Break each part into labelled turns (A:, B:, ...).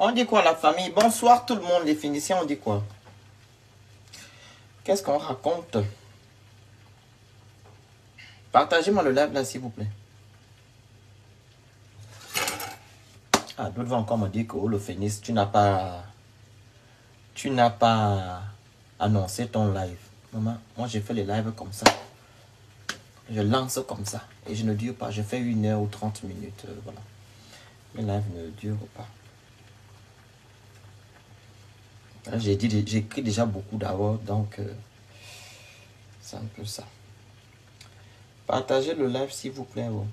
A: On dit quoi la famille? Bonsoir tout le monde, les Phéniciens, on dit quoi? Qu'est-ce qu'on raconte? Partagez-moi le live là s'il vous plaît. Ah, d'autres vont encore me dire que oh, le Phénix, tu n'as pas annoncé ton live. Maman, moi j'ai fait les lives comme ça. Je lance comme ça. Et je ne dure pas. Je fais 1 heure ou 30 minutes. Voilà. Les lives ne durent pas. J'ai écrit déjà beaucoup d'abord. Donc, c'est un peu ça. Partagez le live s'il vous plaît. Oh.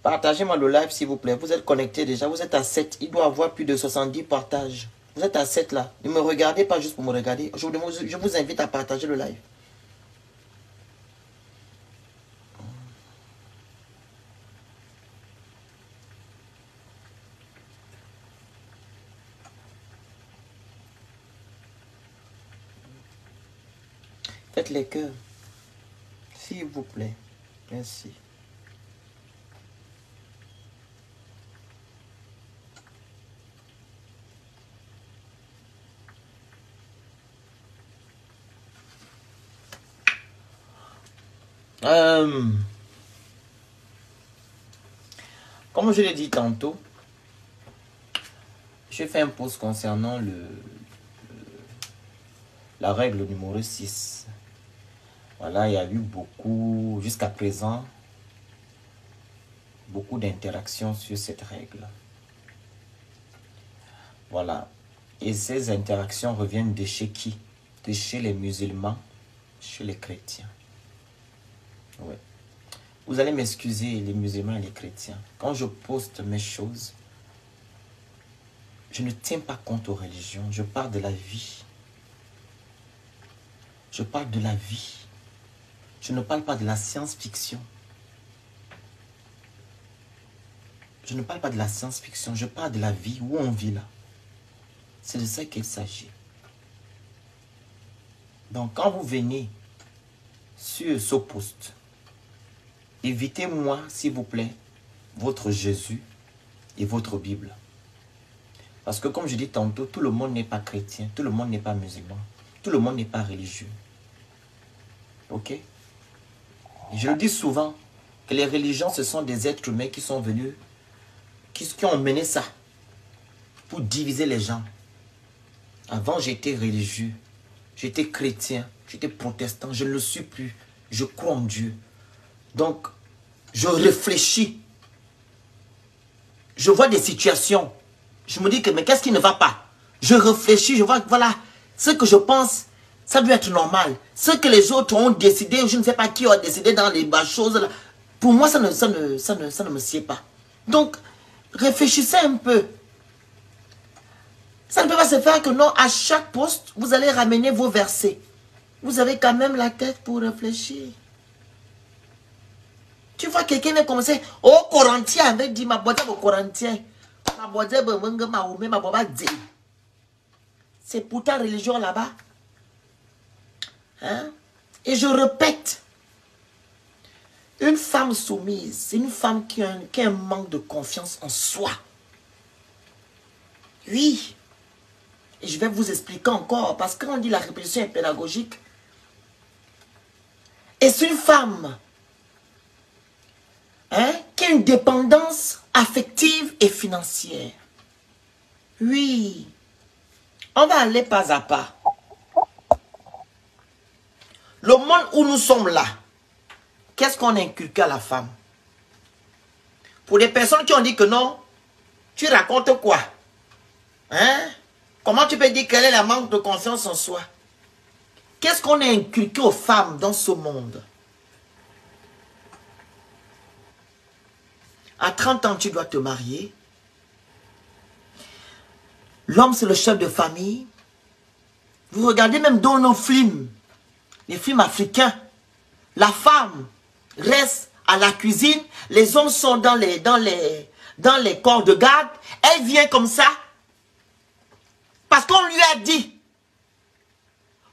A: Partagez-moi le live s'il vous plaît. Vous êtes connectés déjà. Vous êtes à 7. Il doit avoir plus de 70 partages. Vous êtes à 7 là. Ne me regardez pas juste pour me regarder. Je vous invite à partager le live. Faites les cœurs. S'il vous plaît. Merci. Comme je l'ai dit tantôt, j'ai fait un post concernant la règle numéro 6. Voilà, il y a eu beaucoup, jusqu'à présent, beaucoup d'interactions sur cette règle. Voilà. Et ces interactions reviennent de chez qui? De chez les musulmans, chez les chrétiens. Ouais. Vous allez m'excuser, les musulmans et les chrétiens. Quand je poste mes choses, je ne tiens pas compte aux religions. Je parle de la vie. Je parle de la vie. Je ne parle pas de la science-fiction. Je ne parle pas de la science-fiction. Je parle de la vie où on vit là. C'est de ça qu'il s'agit. Donc, quand vous venez sur ce post, évitez-moi, s'il vous plaît, votre Jésus et votre Bible. Parce que, comme je dis tantôt, tout le monde n'est pas chrétien, tout le monde n'est pas musulman, tout le monde n'est pas religieux. Ok? Et je le dis souvent, que les religions, ce sont des êtres humains qui sont venus, qui ont mené ça pour diviser les gens. Avant, j'étais religieux, j'étais chrétien, j'étais protestant, je ne le suis plus. Je crois en Dieu. Donc, je réfléchis. Je vois des situations. Je me dis que, mais qu'est-ce qui ne va pas? Je réfléchis, je vois que voilà, ce que je pense, ça doit être normal. Ce que les autres ont décidé, je ne sais pas qui a décidé dans les choses là. Pour moi, ça ne me sied pas. Donc, réfléchissez un peu. Ça ne peut pas se faire que non, à chaque poste, vous allez ramener vos versets. Vous avez quand même la tête pour réfléchir. Tu vois quelqu'un vient commencer, oh Corinthien, avec dit ma boîte au Corinthien. Ma boîte ma boîte. C'est pour ta religion là-bas. Hein? Et je répète, une femme soumise, c'est une femme qui a un manque de confiance en soi. Oui. Et je vais vous expliquer encore, parce que quand on dit la répétition est pédagogique, et c'est une femme qui a une dépendance affective et financière. Oui. On va aller pas à pas. Le monde où nous sommes là, qu'est-ce qu'on a inculqué à la femme? Pour les personnes qui ont dit que non, tu racontes quoi? Hein? Comment tu peux dire quelle est la manque de confiance en soi? Qu'est-ce qu'on a inculqué aux femmes dans ce monde? À 30 ans, tu dois te marier. L'homme, c'est le chef de famille. Vous regardez même dans nos films, les films africains, la femme reste à la cuisine, les hommes sont dans les corps de garde, elle vient comme ça, parce qu'on lui a dit,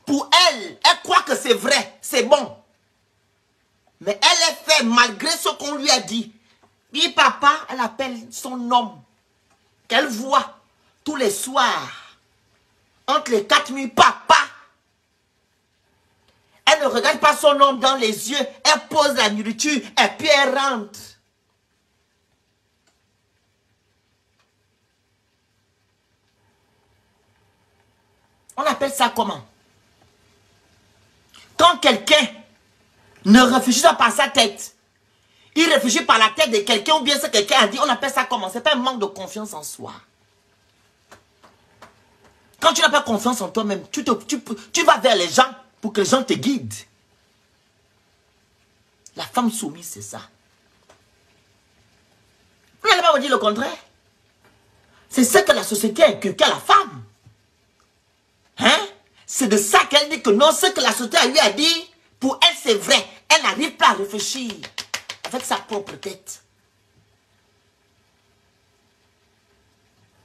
A: pour elle, elle croit que c'est vrai, c'est bon. Mais elle est faite malgré ce qu'on lui a dit. Puis papa, elle appelle son homme. Qu'elle voit tous les soirs. Entre les 4 murs, papa. Elle ne regarde pas son homme dans les yeux. Elle pose la nourriture et puis elle rentre. On appelle ça comment? Quand quelqu'un ne réfléchit pas par sa tête, il réfléchit par la tête de quelqu'un ou bien ce que quelqu'un a dit, on appelle ça comment? C'est pas un manque de confiance en soi. Quand tu n'as pas confiance en toi-même, tu vas vers les gens pour que les gens te guident. La femme soumise, c'est ça. Vous n'allez pas me dire le contraire. C'est ce que la société a inculqué à la femme. Hein? C'est de ça qu'elle dit que non, ce que la société lui a dit, pour elle c'est vrai. Elle n'arrive pas à réfléchir avec sa propre tête.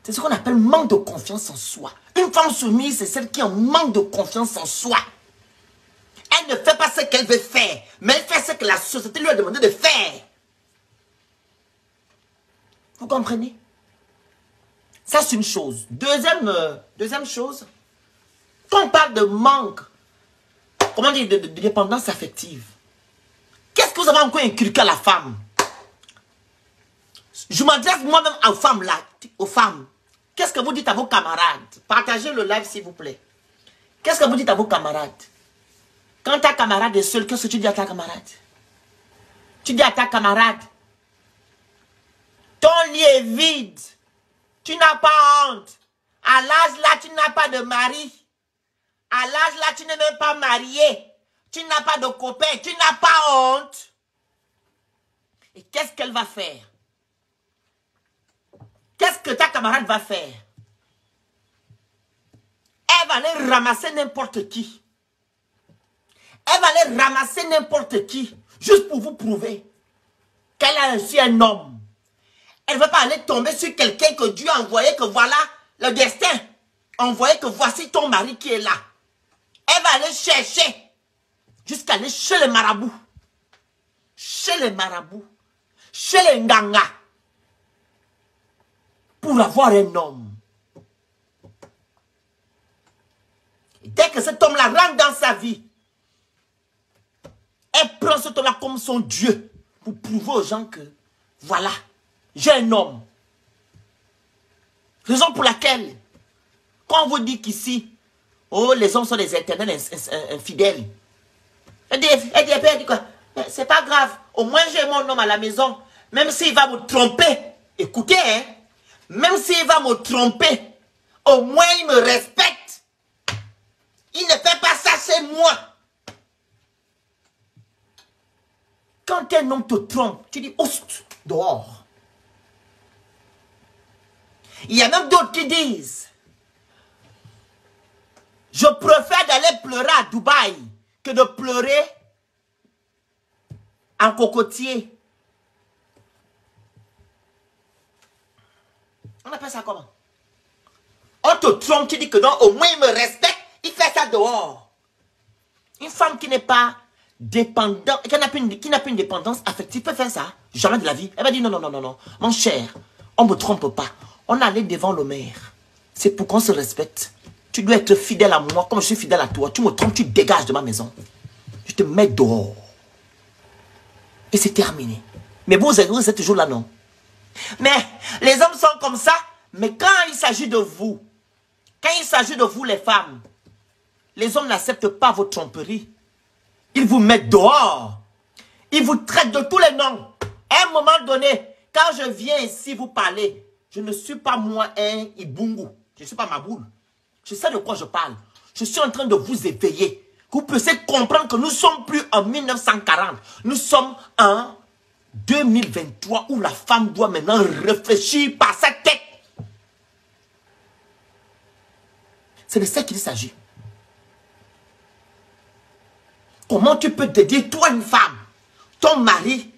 A: C'est ce qu'on appelle manque de confiance en soi. Une femme soumise, c'est celle qui a un manque de confiance en soi. Elle ne fait pas ce qu'elle veut faire, mais elle fait ce que la société lui a demandé de faire. Vous comprenez? Ça, c'est une chose. Deuxième chose, quand on parle de manque, comment dire, de dépendance affective, qu'est-ce que vous avez encore inculqué à la femme? Je m'adresse moi-même aux femmes là, aux femmes. Qu'est-ce que vous dites à vos camarades? Partagez le live s'il vous plaît. Qu'est-ce que vous dites à vos camarades? Quand ta camarade est seule, qu'est-ce que tu dis à ta camarade? Tu dis à ta camarade, ton lit est vide. Tu n'as pas honte. À l'âge là, tu n'as pas de mari. À l'âge là, tu n'es même pas marié. Tu n'as pas de copain. Tu n'as pas honte. Et qu'est-ce qu'elle va faire? Qu'est-ce que ta camarade va faire? Elle va aller ramasser n'importe qui. Elle va aller ramasser n'importe qui. Juste pour vous prouver qu'elle a ainsi un homme. Elle ne va pas aller tomber sur quelqu'un que Dieu a envoyé, que voilà le destin. Envoyé que voici ton mari qui est là. Elle va aller chercher jusqu'à aller chez les marabouts. Chez les marabouts. Chez les nganga. Pour avoir un homme. Et dès que cet homme-là rentre dans sa vie, elle prend cet homme-là comme son Dieu. Pour prouver aux gens que voilà. J'ai un homme. Raison pour laquelle, quand on vous dit qu'ici, oh, les hommes sont des éternels infidèles. Elle dit quoi? C'est pas grave. Au moins, j'ai mon homme à la maison. Même s'il va me tromper. Écoutez, hein. Même s'il va me tromper, au moins il me respecte. Il ne fait pas ça chez moi. Quand un homme te trompe, tu dis, oust, dehors. Il y a même d'autres qui disent, je préfère d'aller pleurer à Dubaï que de pleurer en cocotier. On appelle ça comment? On te trompe, tu dis que non, au moins il me respecte, il fait ça dehors. Une femme qui n'est pas dépendante, qui n'a plus une dépendance affective peut faire ça. Jamais de la vie. Elle va dire non, non, non, non, non. Mon cher, on ne me trompe pas. On est allé devant le maire. C'est pour qu'on se respecte. Tu dois être fidèle à moi comme je suis fidèle à toi. Tu me trompes, tu dégages de ma maison. Je te mets dehors. Et c'est terminé. Mais vous êtes toujours là, non? Mais les hommes sont comme ça. Mais quand il s'agit de vous, quand il s'agit de vous les femmes, les hommes n'acceptent pas vos tromperies. Ils vous mettent dehors. Ils vous traitent de tous les noms. À un moment donné, quand je viens ici vous parler, je ne suis pas moi un Ibungu. Je ne suis pas ma boule. Je sais de quoi je parle. Je suis en train de vous éveiller. Que vous puissiez comprendre que nous ne sommes plus en 1940. Nous sommes en 2023 où la femme doit maintenant réfléchir par sa tête. C'est de ça qu'il s'agit. Comment tu peux te dire, toi une femme, ton mari,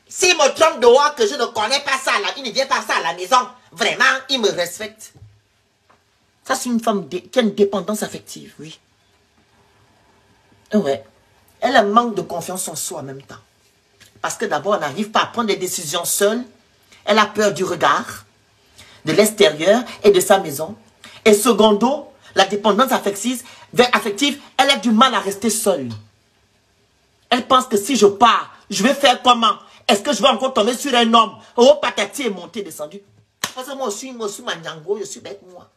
A: s'il me trompe dehors que je ne connais pas ça, là, il ne vient pas ça à la maison, vraiment, il me respecte. Ça, c'est une femme qui a une dépendance affective, oui. Ouais. Elle a un manque de confiance en soi en même temps. Parce que d'abord, elle n'arrive pas à prendre des décisions seule. Elle a peur du regard, de l'extérieur et de sa maison. Et secondo, la dépendance affective, elle a du mal à rester seule. Elle pense que si je pars, je vais faire comment? Est-ce que je vais encore tomber sur un homme? Oh, patati est monté, descendu. Parce que moi aussi, Manyango, je suis bête, moi.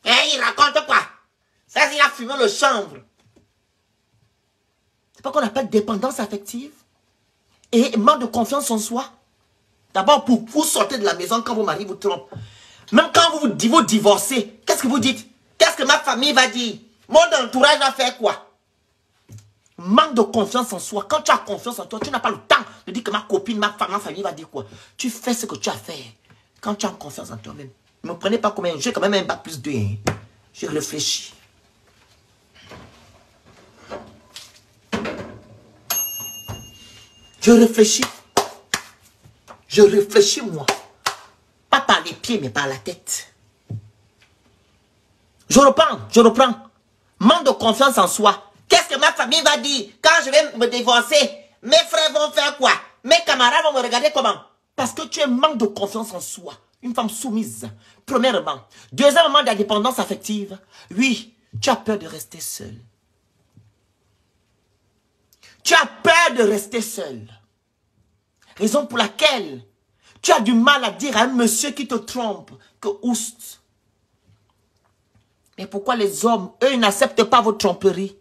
A: Et il raconte quoi? Ça, il a fumé le chanvre. C'est pas qu'on appelle dépendance affective. Et manque de confiance en soi. D'abord, pour vous sortir de la maison quand vos maris vous trompent. Même quand vous divorcez, qu'est-ce que vous dites? Qu'est-ce que ma famille va dire? Mon entourage va faire quoi? Manque de confiance en soi. Quand tu as confiance en toi, tu n'as pas le temps de dire que ma copine, ma famille va dire quoi. Tu fais ce que tu as fait. Quand tu as confiance en toi-même. Ne me prenez pas comme un... J'ai quand même un bac plus 2. Hein. Je réfléchis. Je réfléchis. Je réfléchis, moi. Pas par les pieds, mais par la tête. Je reprends. Manque de confiance en soi. Qu'est-ce que ma famille va dire quand je vais me divorcer? Mes frères vont faire quoi? Mes camarades vont me regarder comment? Parce que tu es manque de confiance en soi. Une femme soumise. Premièrement. Deuxièmement, de la dépendance affective. Oui, tu as peur de rester seule. Tu as peur de rester seule. Raison pour laquelle tu as du mal à dire à un monsieur qui te trompe que oust. Mais pourquoi les hommes, eux, ils n'acceptent pas votre tromperie?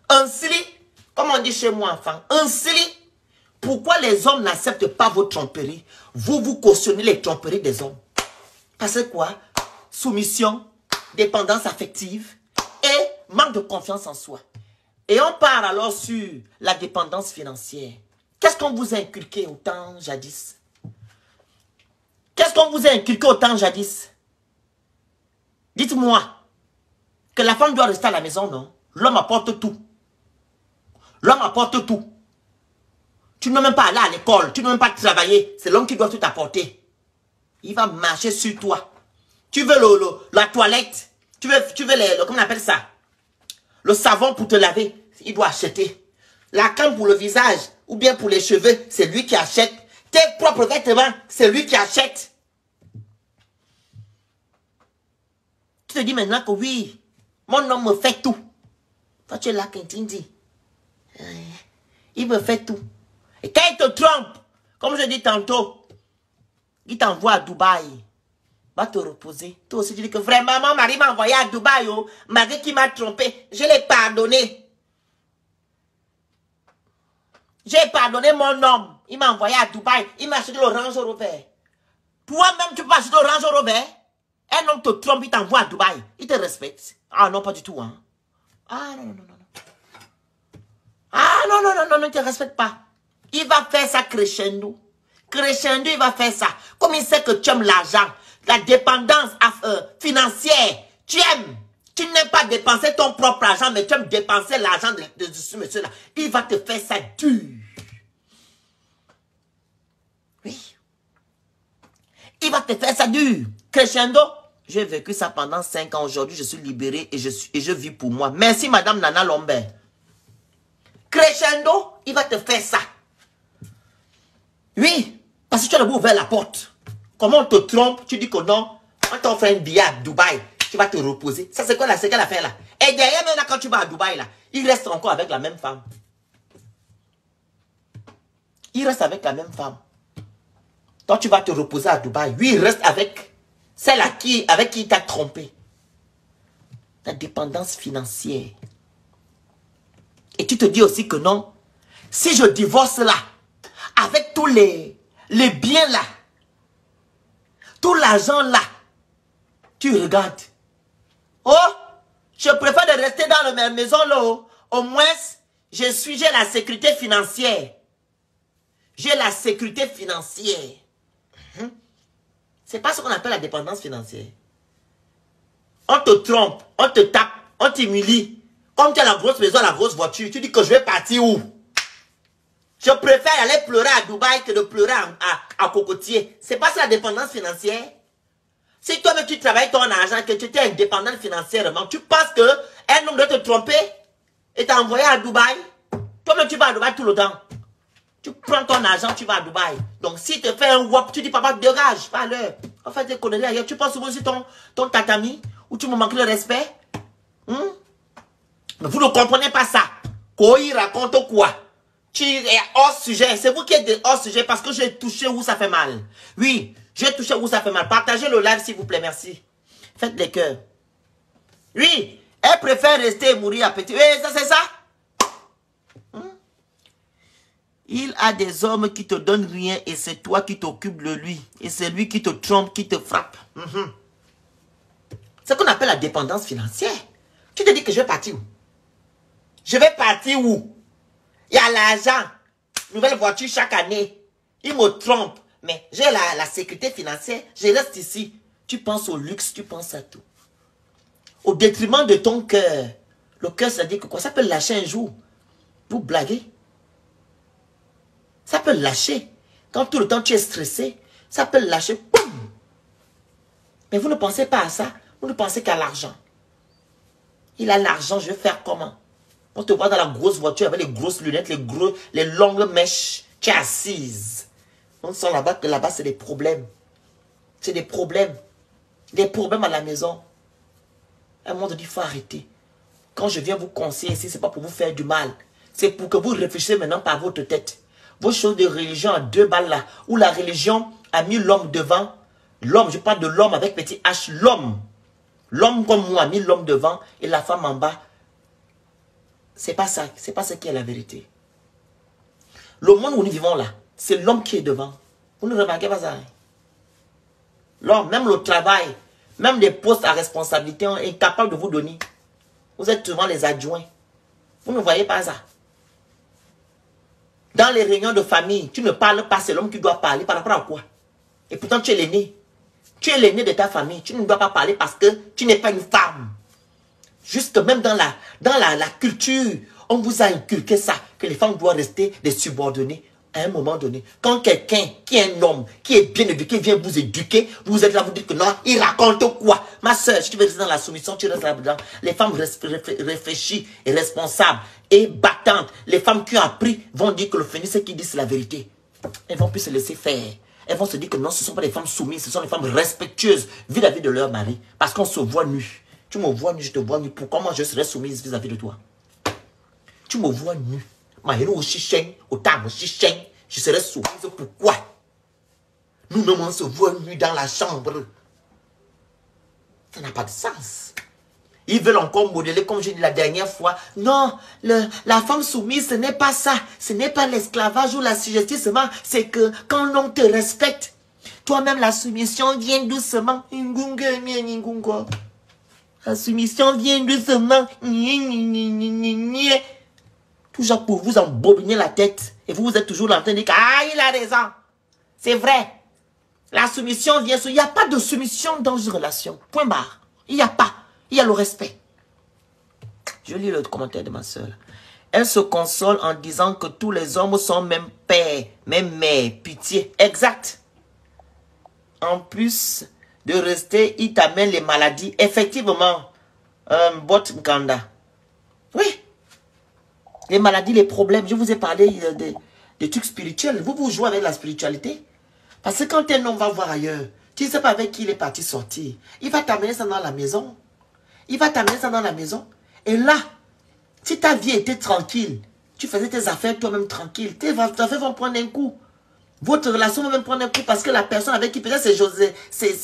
A: Un sli, comme on dit chez moi, enfant, un sli. Pourquoi les hommes n'acceptent pas votre tromperie? Vous cautionnez les tromperies des hommes. Parce que quoi? Soumission, dépendance affective et manque de confiance en soi. Et on part alors sur la dépendance financière. Qu'est-ce qu'on vous a inculqué au temps jadis? Qu'est-ce qu'on vous a inculqué au temps jadis? Dites-moi que la femme doit rester à la maison, non? L'homme apporte tout. L'homme apporte tout. Tu ne dois même pas aller à l'école, tu ne dois même pas travailler. C'est l'homme qui doit tout apporter. Il va marcher sur toi. Tu veux la toilette, tu veux comment on appelle ça? Le savon pour te laver, il doit acheter. La crème pour le visage, ou bien pour les cheveux, c'est lui qui achète. Tes propres vêtements, c'est lui qui achète. Tu te dis maintenant que oui, mon homme me fait tout. Toi, tu es là, Kintindi. Il me fait tout. Et quand il te trompe, comme je dis tantôt, il t'envoie à Dubaï. Va te reposer. Toi aussi, tu dis que vraiment, mon mari m'a envoyé à Dubaï. Oh, mari qui m'a trompé, je l'ai pardonné. J'ai pardonné mon homme. Il m'a envoyé à Dubaï. Il m'a acheté le Range Rover. Toi-même, tu peux acheter le Range Rover. Un homme te trompe, il t'envoie à Dubaï. Il te respecte. Ah non, pas du tout. Hein. Ah non. Ah non, il ne te respecte pas. Il va faire ça crescendo. Crescendo, il va faire ça. Comme il sait que tu aimes l'argent, la dépendance financière, tu aimes. Tu n'aimes pas dépenser ton propre argent, mais tu aimes dépenser l'argent de ce monsieur-là. Il va te faire ça dur. Oui. Il va te faire ça dur. Crescendo, j'ai vécu ça pendant 5 ans. Aujourd'hui, je suis libéré et je vis pour moi. Merci, Madame Nana Lombert. Crescendo, il va te faire ça. Oui, parce que tu as d'abord ouvert la porte. Comment on te trompe, tu dis que non, on t'offre un billet à Dubaï, tu vas te reposer. Ça, c'est quoi là? C'est quelle affaire là? Et derrière, maintenant, quand tu vas à Dubaï là, il reste encore avec la même femme. Il reste avec la même femme. Toi, tu vas te reposer à Dubaï. Lui, il reste avec celle avec qui il t'a trompé. La dépendance financière. Et tu te dis aussi que non, si je divorce là, avec tous les biens là, tout l'argent là, tu regardes. Oh, je préfère de rester dans la même maison là. Au moins, j'ai la sécurité financière. J'ai la sécurité financière. C'est pas ce qu'on appelle la dépendance financière. On te trompe, on te tape, on t'humilie. Comme tu as la grosse maison, la grosse voiture, tu dis que je vais partir où? Je préfère aller pleurer à Dubaï que de pleurer à Cocotier. C'est pas ça la dépendance financière. Si toi-même tu travailles ton argent, que tu es indépendant financièrement, tu penses qu'un homme doit te tromper et t'envoyer à Dubaï? Toi-même tu vas à Dubaï tout le temps. Tu prends ton argent, tu vas à Dubaï. Donc, si tu te fais un wop, tu dis, papa, dégage, pas à l'heure. En fait, des conneries ailleurs. Tu penses aussi ton tatami, où tu me manques le respect. Mais vous ne comprenez pas ça. Koi raconte quoi? Tu es hors sujet. C'est vous qui êtes hors sujet parce que j'ai touché où ça fait mal. Oui, j'ai touché où ça fait mal. Partagez le live, s'il vous plaît, merci. Faites les cœurs. Oui, elle préfère rester et mourir à petit. Oui, ça, c'est ça. Il a des hommes qui te donnent rien et c'est toi qui t'occupes de lui. Et c'est lui qui te trompe, qui te frappe. C'est ce qu'on appelle la dépendance financière. Tu te dis que je vais partir où? Je vais partir où? Il y a l'argent. Nouvelle voiture chaque année. Il me trompe. Mais j'ai la sécurité financière. Je reste ici. Tu penses au luxe, tu penses à tout. Au détriment de ton cœur. Le cœur, ça dit que quoi? Ça peut lâcher un jour. Vous blaguez? Ça peut lâcher. Quand tout le temps tu es stressé, ça peut lâcher. Boum! Mais vous ne pensez pas à ça. Vous ne pensez qu'à l'argent. Il a l'argent, je vais faire comment? On te voit dans la grosse voiture avec les grosses lunettes, les longues mèches. Tu es assise. On sent là-bas que là-bas, c'est des problèmes. C'est des problèmes. Des problèmes à la maison. À un moment donné, il faut arrêter. Quand je viens vous conseiller ici, ce n'est pas pour vous faire du mal. C'est pour que vous réfléchissiez maintenant par votre tête. Vos choses de religion à 2 balles là, où la religion a mis l'homme devant. L'homme, je parle de l'homme avec petit H, l'homme. L'homme comme moi a mis l'homme devant et la femme en bas. C'est pas ça, c'est pas ce qui est la vérité. Le monde où nous vivons là, c'est l'homme qui est devant. Vous ne remarquez pas ça? L'homme, même le travail, même des postes à responsabilité, on est incapable de vous donner. Vous êtes souvent les adjoints. Vous ne voyez pas ça? Dans les réunions de famille, tu ne parles pas, c'est l'homme qui doit parler. Par rapport à quoi? Et pourtant, tu es l'aîné. Tu es l'aîné de ta famille. Tu ne dois pas parler parce que tu n'es pas une femme. Juste même dans la culture, on vous a inculqué ça, que les femmes doivent rester des subordonnées à un moment donné. Quand quelqu'un qui est un homme, qui est bien éduqué, vient vous éduquer, vous êtes là, vous dites que non, il raconte quoi? Ma soeur, si tu veux rester dans la soumission, tu restes là-dedans. Les femmes réfléchies et responsables et battantes, les femmes qui ont appris vont dire que le féminin, c'est qui dit c'est la vérité. Elles vont plus se laisser faire. Elles vont se dire que non, ce ne sont pas des femmes soumises, ce sont des femmes respectueuses vis-à-vis de leur mari. Parce qu'on se voit nu. Tu me vois nu, je te vois nu. Pourquoi moi je serais soumise vis-à-vis de toi? Tu me vois nu. Je serais soumise. Pourquoi? Nous-mêmes, on se voit nu dans la chambre. Ça n'a pas de sens. Ils veulent encore modeler, comme j'ai dit la dernière fois. Non, la femme soumise, ce n'est pas ça. Ce n'est pas l'esclavage ou l'assujettissement. C'est que quand l'homme te respecte, toi-même, la soumission vient doucement. La soumission vient doucement. Toujours pour vous embobiner la tête. Et vous êtes toujours en train de dire, ah, il a raison. C'est vrai. La soumission vient. Il n'y a pas de soumission dans une relation. Point barre. Il n'y a pas. Il y a le respect. Je lis le commentaire de ma soeur. Elle se console en disant que tous les hommes sont même père, même mère. Pitié. Exact. En plus de rester, il t'amène les maladies. Effectivement. Bot Nkanda. Oui. Les maladies, les problèmes. Je vous ai parlé des trucs spirituels. Vous jouez avec la spiritualité. Parce que quand un homme va voir ailleurs, tu ne sais pas avec qui il est parti sortir. Il va t'amener ça dans la maison. Il va t'amener ça dans la maison. Et là, si ta vie était tranquille, tu faisais tes affaires toi-même tranquille, tes affaires vont prendre un coup. Votre relation va même prendre un coup parce que la personne avec qui peut-être c'est José, c'est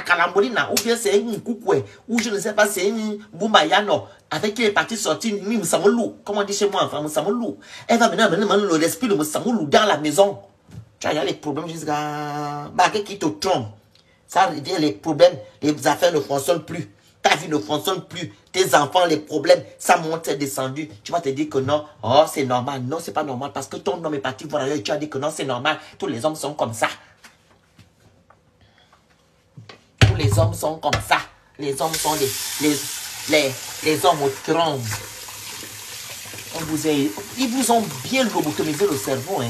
A: Calambolina, ou bien c'est un Koukoué, ou je ne sais pas, c'est une Boumayano, avec qui il est parti sortir, Moussamoulou, comme on dit chez moi, enfin Moussamoulou. Elle va maintenant le respect de Moussamoulou dans la maison. Tu vois, il y a les problèmes jusqu'à... qui te trompe. Ça revient les problèmes, les affaires ne fonctionnent plus. Ta vie ne fonctionne plus. Tes enfants, les problèmes, ça monte, c'est descendu. Tu vas te dire que non, oh, c'est normal. Non, c'est pas normal parce que ton homme est parti voir ailleurs. Tu as dit que non, c'est normal. Tous les hommes sont comme ça. Tous les hommes sont comme ça. Les hommes sont les hommes au trompe. Ils vous ont bien lobotomisé le cerveau, hein.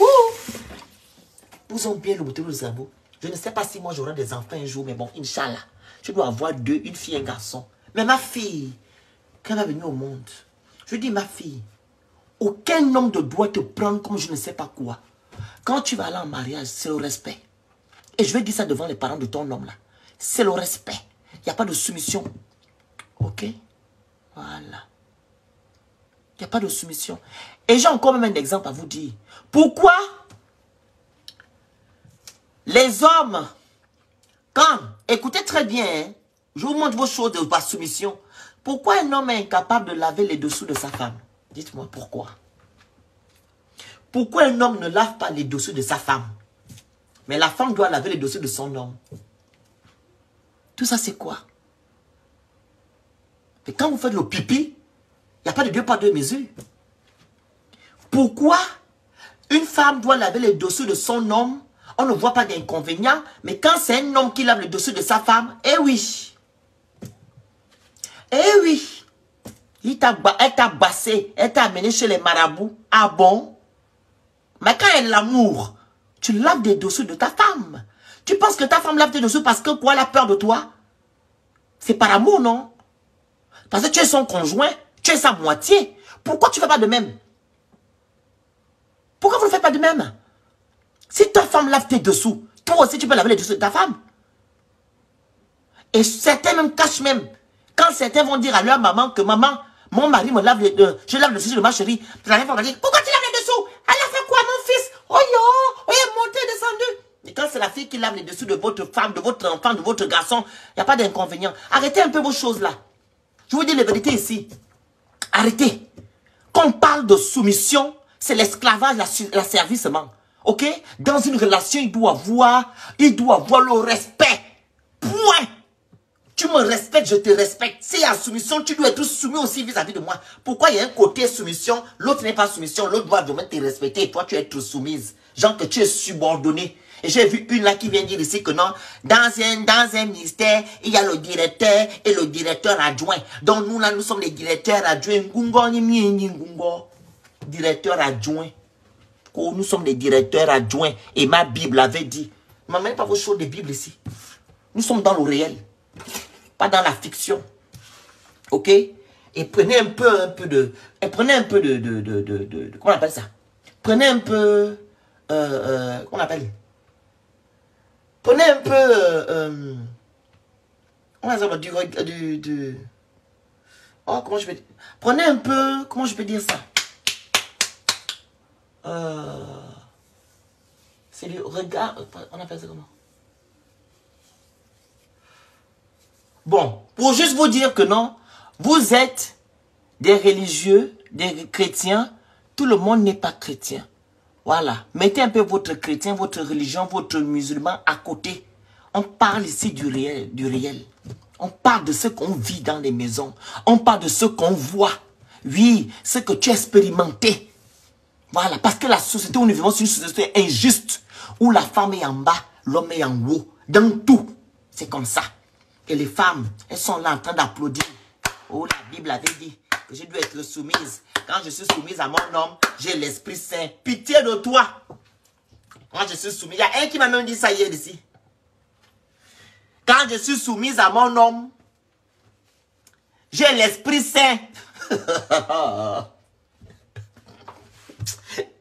A: Ouh. Ils vous ont bien lobotomisé le cerveau. Je ne sais pas si moi j'aurai des enfants un jour, mais bon, Inch'Allah. Je dois avoir 2, une fille et un garçon. Mais ma fille, quand elle va venir au monde, je dis ma fille, Aucun homme ne doit te prendre comme je ne sais pas quoi. Quand tu vas aller en mariage, c'est le respect. Et je vais dire ça devant les parents de ton homme là. C'est le respect. Il n'y a pas de soumission. Ok? Voilà. Il n'y a pas de soumission. Et j'ai encore même un exemple à vous dire. Pourquoi les hommes, écoutez très bien, hein, je vous montre vos choses de la soumission. Pourquoi un homme est incapable de laver les dessous de sa femme? Dites-moi pourquoi. Pourquoi un homme ne lave pas les dessous de sa femme? Mais la femme doit laver les dessous de son homme. Tout ça c'est quoi? Et quand vous faites le pipi, il n'y a pas de deux pas deux mesures. Pourquoi une femme doit laver les dessous de son homme? On ne voit pas d'inconvénient. Mais quand c'est un homme qui lave le dessous de sa femme, eh oui. Eh oui. Elle t'a bassé, elle t'a amené chez les marabouts. Ah bon? Mais quand elle l'amour, tu laves des dessous de ta femme. Tu penses que ta femme lave tes dessous parce que quoi, elle a peur de toi? C'est par amour, non? Parce que tu es son conjoint, tu es sa moitié. Pourquoi tu ne fais pas de même? Pourquoi vous ne faites pas de même? Si ta femme lave tes dessous, toi aussi tu peux laver les dessous de ta femme. Et certains même cachent même. Quand certains vont dire à leur maman que maman, mon mari me lave je lave le dessous de ma chérie. La femme va dire, pourquoi tu laves les dessous? Elle a fait quoi mon fils? Oh yo, oh est monté, descendu. Et quand c'est la fille qui lave les dessous de votre femme, de votre enfant, de votre garçon, il n'y a pas d'inconvénient. Arrêtez un peu vos choses là. Je vous dis la vérité ici. Arrêtez. Quand on parle de soumission, c'est l'esclavage, l'asservissement. Ok? Dans une relation, il doit avoir le respect. Point. Tu me respectes, je te respecte. Si il y a soumission, tu dois être soumis aussi vis-à-vis de moi. Pourquoi il y a un côté soumission, l'autre n'est pas soumission, l'autre doit vraiment te respecter et toi tu es être soumise. Genre que tu es subordonné. Et j'ai vu une là qui vient dire ici que non, dans un ministère, il y a le directeur et le directeur adjoint. Donc nous là, nous sommes les directeurs adjoints. Directeur adjoint. Oh, nous sommes les directeurs adjoints. Et ma Bible avait dit, ne m'amène pas vos choses de Bible ici. Nous sommes dans le réel. Pas dans la fiction. Ok? Et prenez un peu de... Et prenez un peu de comment on appelle ça? Prenez un peu... comment on appelle? Prenez un peu... on va dire du... Oh, comment je peux... Prenez un peu... Comment je peux dire ça? C'est le regard... On appelle ça comment? Bon, pour juste vous dire que non, vous êtes des religieux, des chrétiens, tout le monde n'est pas chrétien. Voilà, mettez un peu votre chrétien, votre religion, votre musulman à côté. On parle ici du réel. On parle de ce qu'on vit dans les maisons. On parle de ce qu'on voit. Oui, ce que tu as expérimenté. Voilà, parce que la société où nous vivons, c'est une société injuste, où la femme est en bas, l'homme est en haut. Dans tout, c'est comme ça. Et les femmes, elles sont là en train d'applaudir. Oh, la Bible avait dit que je dois être soumise. Quand je suis soumise à mon homme, j'ai l'Esprit Saint. Pitié de toi. Quand je suis soumise, il y a un qui m'a même dit ça hier ici. Quand je suis soumise à mon homme, j'ai l'Esprit Saint.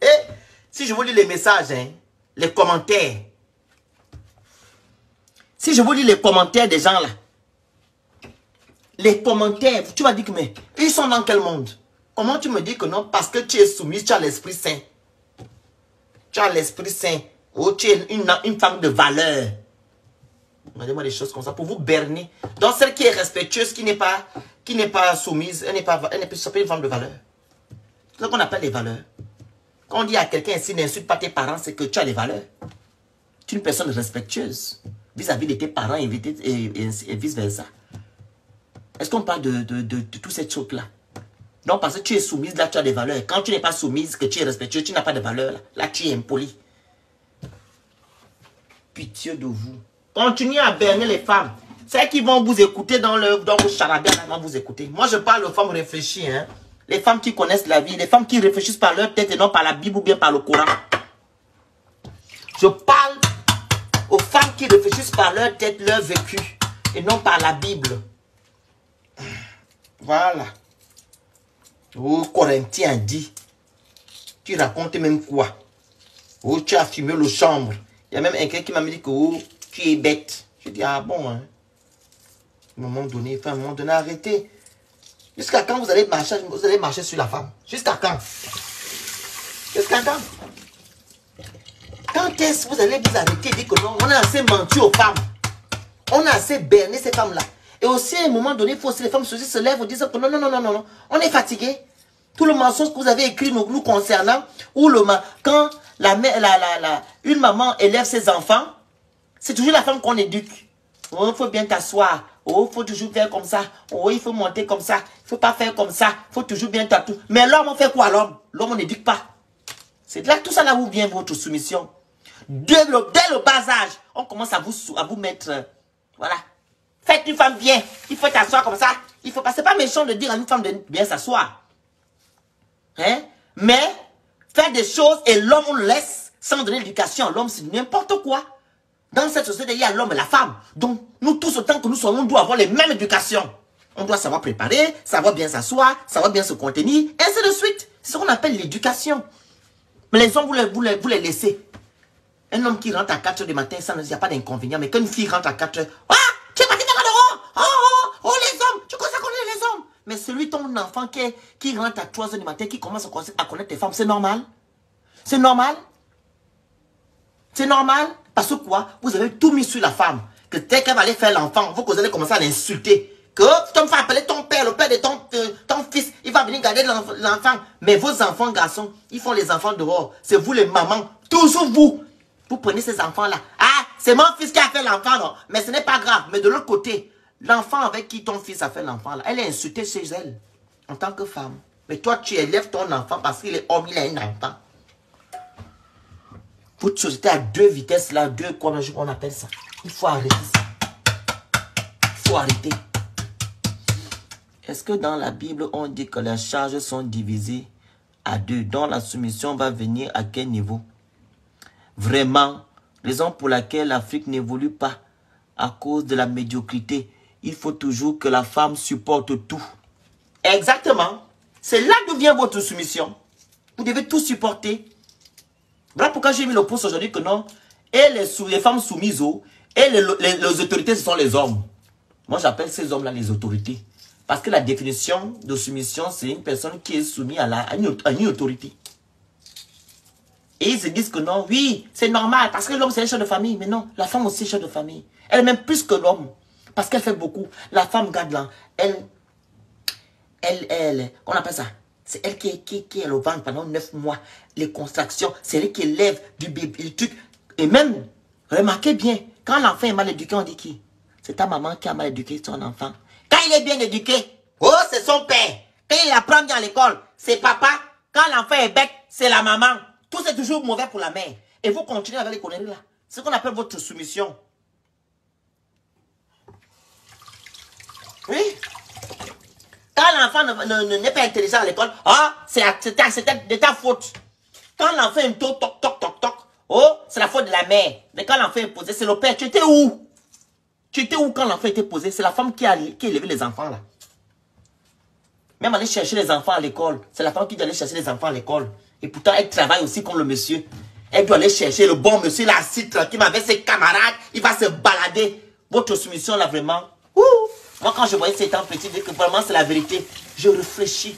A: Et si je vous lis les messages, hein, les commentaires. Si je vous lis les commentaires des gens là, les commentaires, tu vas dire que mais ils sont dans quel monde? Comment tu me dis que non? Parce que tu es soumise, tu as l'Esprit Saint. Tu as l'Esprit Saint. Oh, tu es une femme de valeur. Regardez-moi des choses comme ça pour vous berner. Donc celle qui est respectueuse, qui n'est pas soumise, elle n'est pas une femme de valeur. C'est ce qu'on appelle les valeurs. Quand on dit à quelqu'un ici n'insulte pas tes parents, c'est que tu as les valeurs. Tu es une personne respectueuse vis-à-vis de tes parents et vice-versa. Est-ce qu'on parle de toutes ces choses-là? Donc, parce que tu es soumise, là, tu as des valeurs. Quand tu n'es pas soumise, que tu es respectueux, tu n'as pas de valeur. Là, tu es impoli. Pitié de vous. Continuez à berner les femmes. Celles qui vont vous écouter dans vos charabia, elles vont vous écouter. Moi, je parle aux femmes réfléchies. Hein? Les femmes qui connaissent la vie. Les femmes qui réfléchissent par leur tête et non par la Bible ou bien par le Coran. Je parle aux femmes qui réfléchissent par leur tête, leur vécu. Et non par la Bible. Voilà. Oh, Corinthiens dit. Tu racontes même quoi? Oh, tu as fumé le chambre. Il y a même quelqu'un qui m'a dit que oh, tu es bête. Je dis, ah bon, hein? À un moment donné, arrêtez. Jusqu'à quand vous allez marcher sur la femme? Jusqu'à quand? Jusqu'à quand? Quand est-ce que vous allez vous arrêter et dire que non, on a assez menti aux femmes? On a assez berné ces femmes-là. Et aussi, à un moment donné, il faut aussi les femmes se lèvent et disent que non, on est fatigué. Tout le mensonge que vous avez écrit nous concernant, ou quand une maman élève ses enfants, c'est toujours la femme qu'on éduque. Oh, il faut bien t'asseoir. Oh, il faut toujours faire comme ça. Oh, il faut monter comme ça. Il ne faut pas faire comme ça. Il faut toujours bien t'asseoir. Mais l'homme, on fait quoi l'homme? L'homme, on n'éduque pas. C'est là tout ça là où vient votre soumission. Dès le bas âge, on commence à vous mettre... voilà. Faites une femme bien. Il faut t'asseoir comme ça. Il faut pas. C'est pas méchant de dire à une femme de bien s'asseoir. Hein? Mais, faire des choses et l'homme, on le laisse sans donner l'éducation. L'homme, c'est n'importe quoi. Dans cette société, il y a l'homme et la femme. Donc, nous tous, autant que nous sommes, on doit avoir les mêmes éducations. On doit savoir préparer, savoir bien s'asseoir, savoir bien se contenir, et ainsi de suite. C'est ce qu'on appelle l'éducation. Mais les hommes, vous les laissez. Un homme qui rentre à 4 h du matin, ça, il n'y a pas d'inconvénient. Mais quand une fille rentre à 4 h, ah, tu es parti dans le oh, les hommes, tu commences à connaître les hommes. Mais celui, ton enfant qui rentre à 3 h du matin, qui commence à connaître tes femmes, c'est normal. C'est normal. C'est normal. Parce que quoi? Vous avez tout mis sur la femme. Que dès qu'elle va aller faire l'enfant, vous allez commencer à l'insulter. Que tu vas appeler ton père, le père de ton fils, il va venir garder l'enfant. Mais vos enfants garçons, ils font les enfants dehors. C'est vous les mamans, toujours vous. Vous prenez ces enfants-là. Ah, c'est mon fils qui a fait l'enfant, non? Mais ce n'est pas grave. Mais de l'autre côté, l'enfant avec qui ton fils a fait l'enfant, là, elle est insultée chez elle, en tant que femme. Mais toi, tu élèves ton enfant parce qu'il est homme, il a un enfant. Votre société à 2 vitesses, là, comment on appelle ça? Il faut arrêter ça. Il faut arrêter. Est-ce que dans la Bible, on dit que les charges sont divisées à 2? Donc la soumission va venir à quel niveau? Vraiment, raison pour laquelle l'Afrique n'évolue pas à cause de la médiocrité. Il faut toujours que la femme supporte tout. Exactement. C'est là d'où vient votre soumission. Vous devez tout supporter. Voilà pourquoi j'ai mis le post aujourd'hui que non. Et les femmes soumises, et les autorités, ce sont les hommes. Moi, j'appelle ces hommes-là les autorités. Parce que la définition de soumission, c'est une personne qui est soumise à une autorité. Et ils se disent que non, oui, c'est normal, parce que l'homme, c'est un chef de famille. Mais non, la femme aussi est chef de famille. Elle est même plus que l'homme. Parce qu'elle fait beaucoup. La femme garde là. On appelle ça. C'est elle qui est au ventre pendant 9 mois. Les contractions, c'est elle qui élève du bébé, le truc. Et même, remarquez bien, quand l'enfant est mal éduqué, on dit qui? C'est ta maman qui a mal éduqué son enfant. Quand il est bien éduqué, oh, c'est son père. Quand il apprend bien à l'école, c'est papa. Quand l'enfant est bête, c'est la maman. Tout c'est toujours mauvais pour la mère. Et vous continuez avec les conneries là. C'est ce qu'on appelle votre soumission. Oui. Quand l'enfant n'est pas intelligent à l'école, ah, c'est de ta faute. Quand l'enfant est toc, toc, toc, toc, toc, oh, c'est la faute de la mère. Mais quand l'enfant est posé, c'est le père. Tu étais où? Tu étais où quand l'enfant était posé? C'est la femme qui a élevé les enfants là. Même aller chercher les enfants à l'école. C'est la femme qui doit aller chercher les enfants à l'école. Et pourtant, elle travaille aussi comme le monsieur. Elle doit aller chercher le bon monsieur, là, assis tranquille avec ses camarades. Il va se balader. Votre soumission, là, vraiment. Ouh. Moi, quand je voyais ces temps petits, dire que vraiment, c'est la vérité, je réfléchis.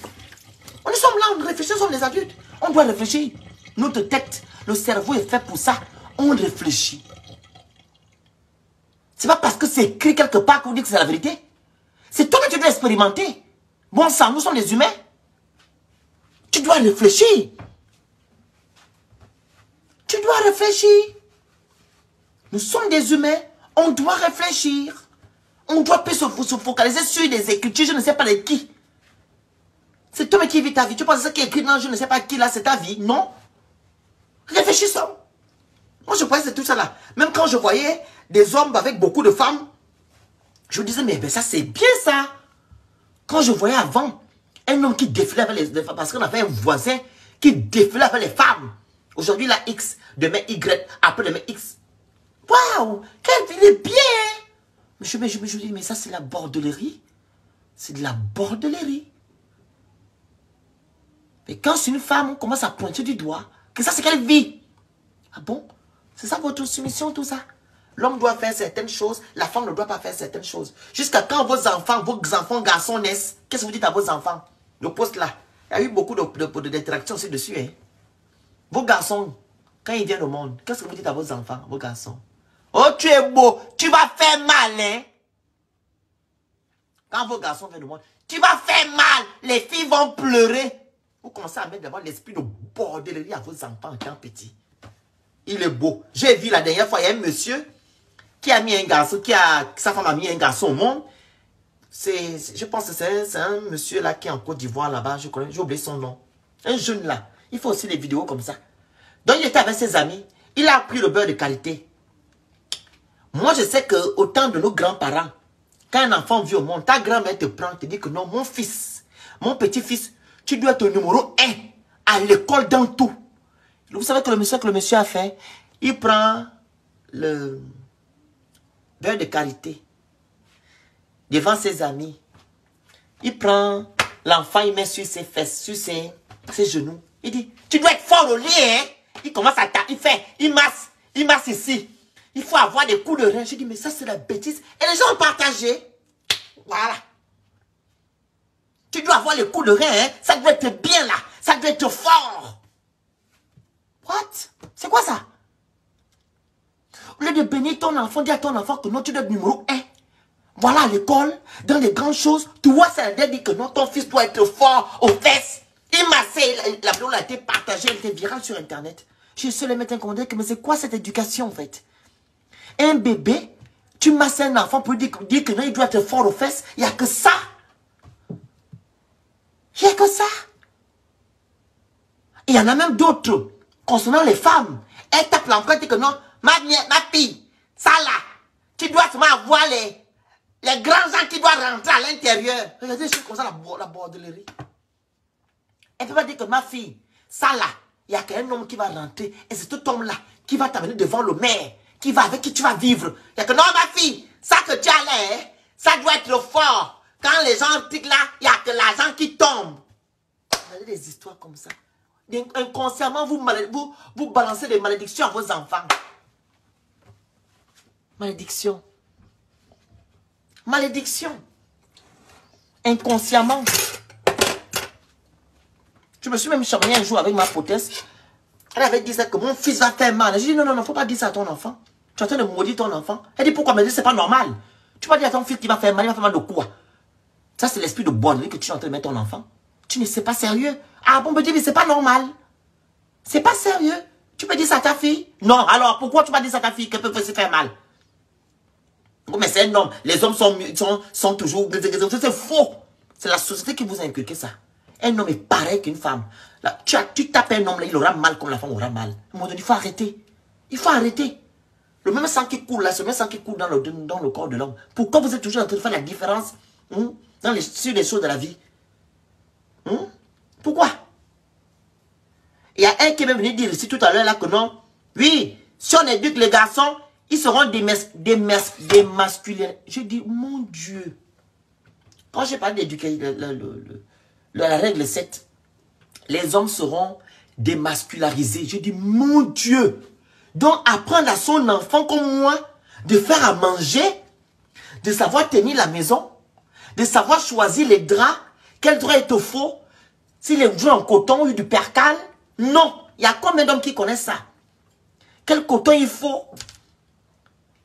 A: On sommes là, on réfléchit, nous sommes les adultes. On doit réfléchir. Notre tête, le cerveau est fait pour ça. On réfléchit. C'est pas parce que c'est écrit quelque part qu'on dit que c'est la vérité. C'est toi que tu dois expérimenter. Bon sang, nous sommes des humains. Tu dois réfléchir. Tu dois réfléchir. Nous sommes des humains. On doit réfléchir. On doit plus se focaliser sur des écritures, je ne sais pas de qui. C'est toi qui vis ta vie. Tu penses que ce qui est écrit dans je ne sais pas qui là, c'est ta vie? Non. Réfléchissons. Moi, je croyais que c'est tout ça là. Même quand je voyais des hommes avec beaucoup de femmes, je me disais, mais ça c'est bien ça. Quand je voyais avant un homme qui défilait avec les femmes, parce qu'on avait un voisin qui défilait avec les femmes. Aujourd'hui, la X, demain Y, après demain X. Waouh, quelle vie est bien. Mais je me dis, mais ça c'est la bordellerie. C'est de la bordellerie. Mais quand c'est une femme, on commence à pointer du doigt que ça, c'est qu'elle vit. Ah bon? C'est ça votre soumission, tout ça? L'homme doit faire certaines choses, la femme ne doit pas faire certaines choses. Jusqu'à quand vos enfants garçons naissent, qu'est-ce que vous dites à vos enfants? Le poste là, il y a eu beaucoup d'interactions aussi dessus. Hein? Vos garçons, quand ils viennent au monde, qu'est-ce que vous dites à vos enfants, vos garçons? Oh, tu es beau, tu vas faire mal, hein? Quand vos garçons viennent au monde, tu vas faire mal, les filles vont pleurer. Vous commencez à mettre d'abord l'esprit de bordellerie à vos enfants étant petits. Il est beau. J'ai vu la dernière fois, il y a un monsieur qui a mis un garçon, sa femme a mis un garçon au monde. Je pense que c'est un monsieur là qui est en Côte d'Ivoire là-bas, j'ai oublié son nom. Un jeune là. Il fait aussi des vidéos comme ça. Donc il était avec ses amis. Il a pris le beurre de qualité. Moi je sais qu'au temps de nos grands-parents, quand un enfant vit au monde, ta grand-mère te prend, te dit que non, mon fils, mon petit-fils, tu dois être au numéro 1 à l'école dans tout. Vous savez que le monsieur a fait, il prend le beurre de karité devant ses amis. Il prend l'enfant, il met sur ses fesses, sur ses genoux. Il dit, tu dois être fort au lit, hein? Il commence à taper, il masse ici. Il faut avoir des coups de rein. Je dis, mais ça c'est la bêtise. Et les gens ont partagé. Voilà. Tu dois avoir les coups de rein, hein? Ça doit être bien là. Ça doit être fort. What? C'est quoi ça? Au lieu de bénir ton enfant, dis à ton enfant que non, tu dois être numéro 1. Voilà, à l'école, dans les grandes choses, tu vois, ça veut dire que non, ton fils doit être fort aux fesses. Il massait, la vidéo a été partagée, elle était virale sur Internet. Je suis les mettre un condamné que, mais c'est quoi cette éducation en fait? Un bébé, tu masses un enfant pour dire que non, il doit être fort aux fesses. Il n'y a que ça. Il n'y a que ça. Il y en a même d'autres. Concernant les femmes, elles tapent l'emploi et disent que non, ma fille, ça là, tu dois seulement avoir les grands gens qui doivent rentrer à l'intérieur. Regardez, je suis comme ça, la bordellerie. Elle ne peut pas dire que ma fille, ça là, il y a qu'un homme qui va rentrer et c'est cet homme là qui va t'amener devant le maire, avec qui tu vas vivre. Il n'y a que non, ma fille, ça que tu as là, hein, ça doit être fort. Quand les gens piquent là, il n'y a que l'argent qui tombe. Regardez des histoires comme ça. Inconsciemment, vous balancez des malédictions à vos enfants. Malédiction. Malédiction. Inconsciemment. Je me suis même charrié un jour avec ma potesse. Elle avait dit ça que mon fils va faire mal. J'ai dit non, il ne faut pas dire ça à ton enfant. Tu es en train de maudire ton enfant. Elle dit pourquoi? Mais c'est pas normal. Tu vas dire à ton fils qu'il va faire mal, il va faire mal de quoi? Ça, c'est l'esprit de bonnerie que tu es en train de mettre ton enfant. Tu ne sais pas sérieux. Ah bon, me dit, mais c'est pas normal. C'est pas sérieux. Tu peux dire ça à ta fille? Non, alors pourquoi tu vas dire ça à ta fille qu'elle peut se faire mal? Oh, mais c'est un homme. Les hommes sont toujours... C'est faux. C'est la société qui vous a inculqué ça. Un homme est pareil qu'une femme. Là, tu tapes un homme, là, il aura mal comme la femme aura mal. À un moment donné, il faut arrêter. Il faut arrêter. Le même sang qui coule là, c'est le même sang qui coule dans le corps de l'homme. Pourquoi vous êtes toujours en train de faire la différence sur les choses de la vie? Pourquoi? Il y a un qui est même venu dire ici tout à l'heure là que non. Oui, si on éduque les garçons, ils seront démasculinés. Je dis, mon Dieu. Quand je parle d'éduquer, la règle 7, les hommes seront démascularisés. Je dis, mon Dieu. Donc, apprendre à son enfant comme moi de faire à manger, de savoir tenir la maison, de savoir choisir les draps, quel drap est faux, s'il est draps en coton ou du percale. Non, il y a combien d'hommes qui connaissent ça? Quel coton il faut?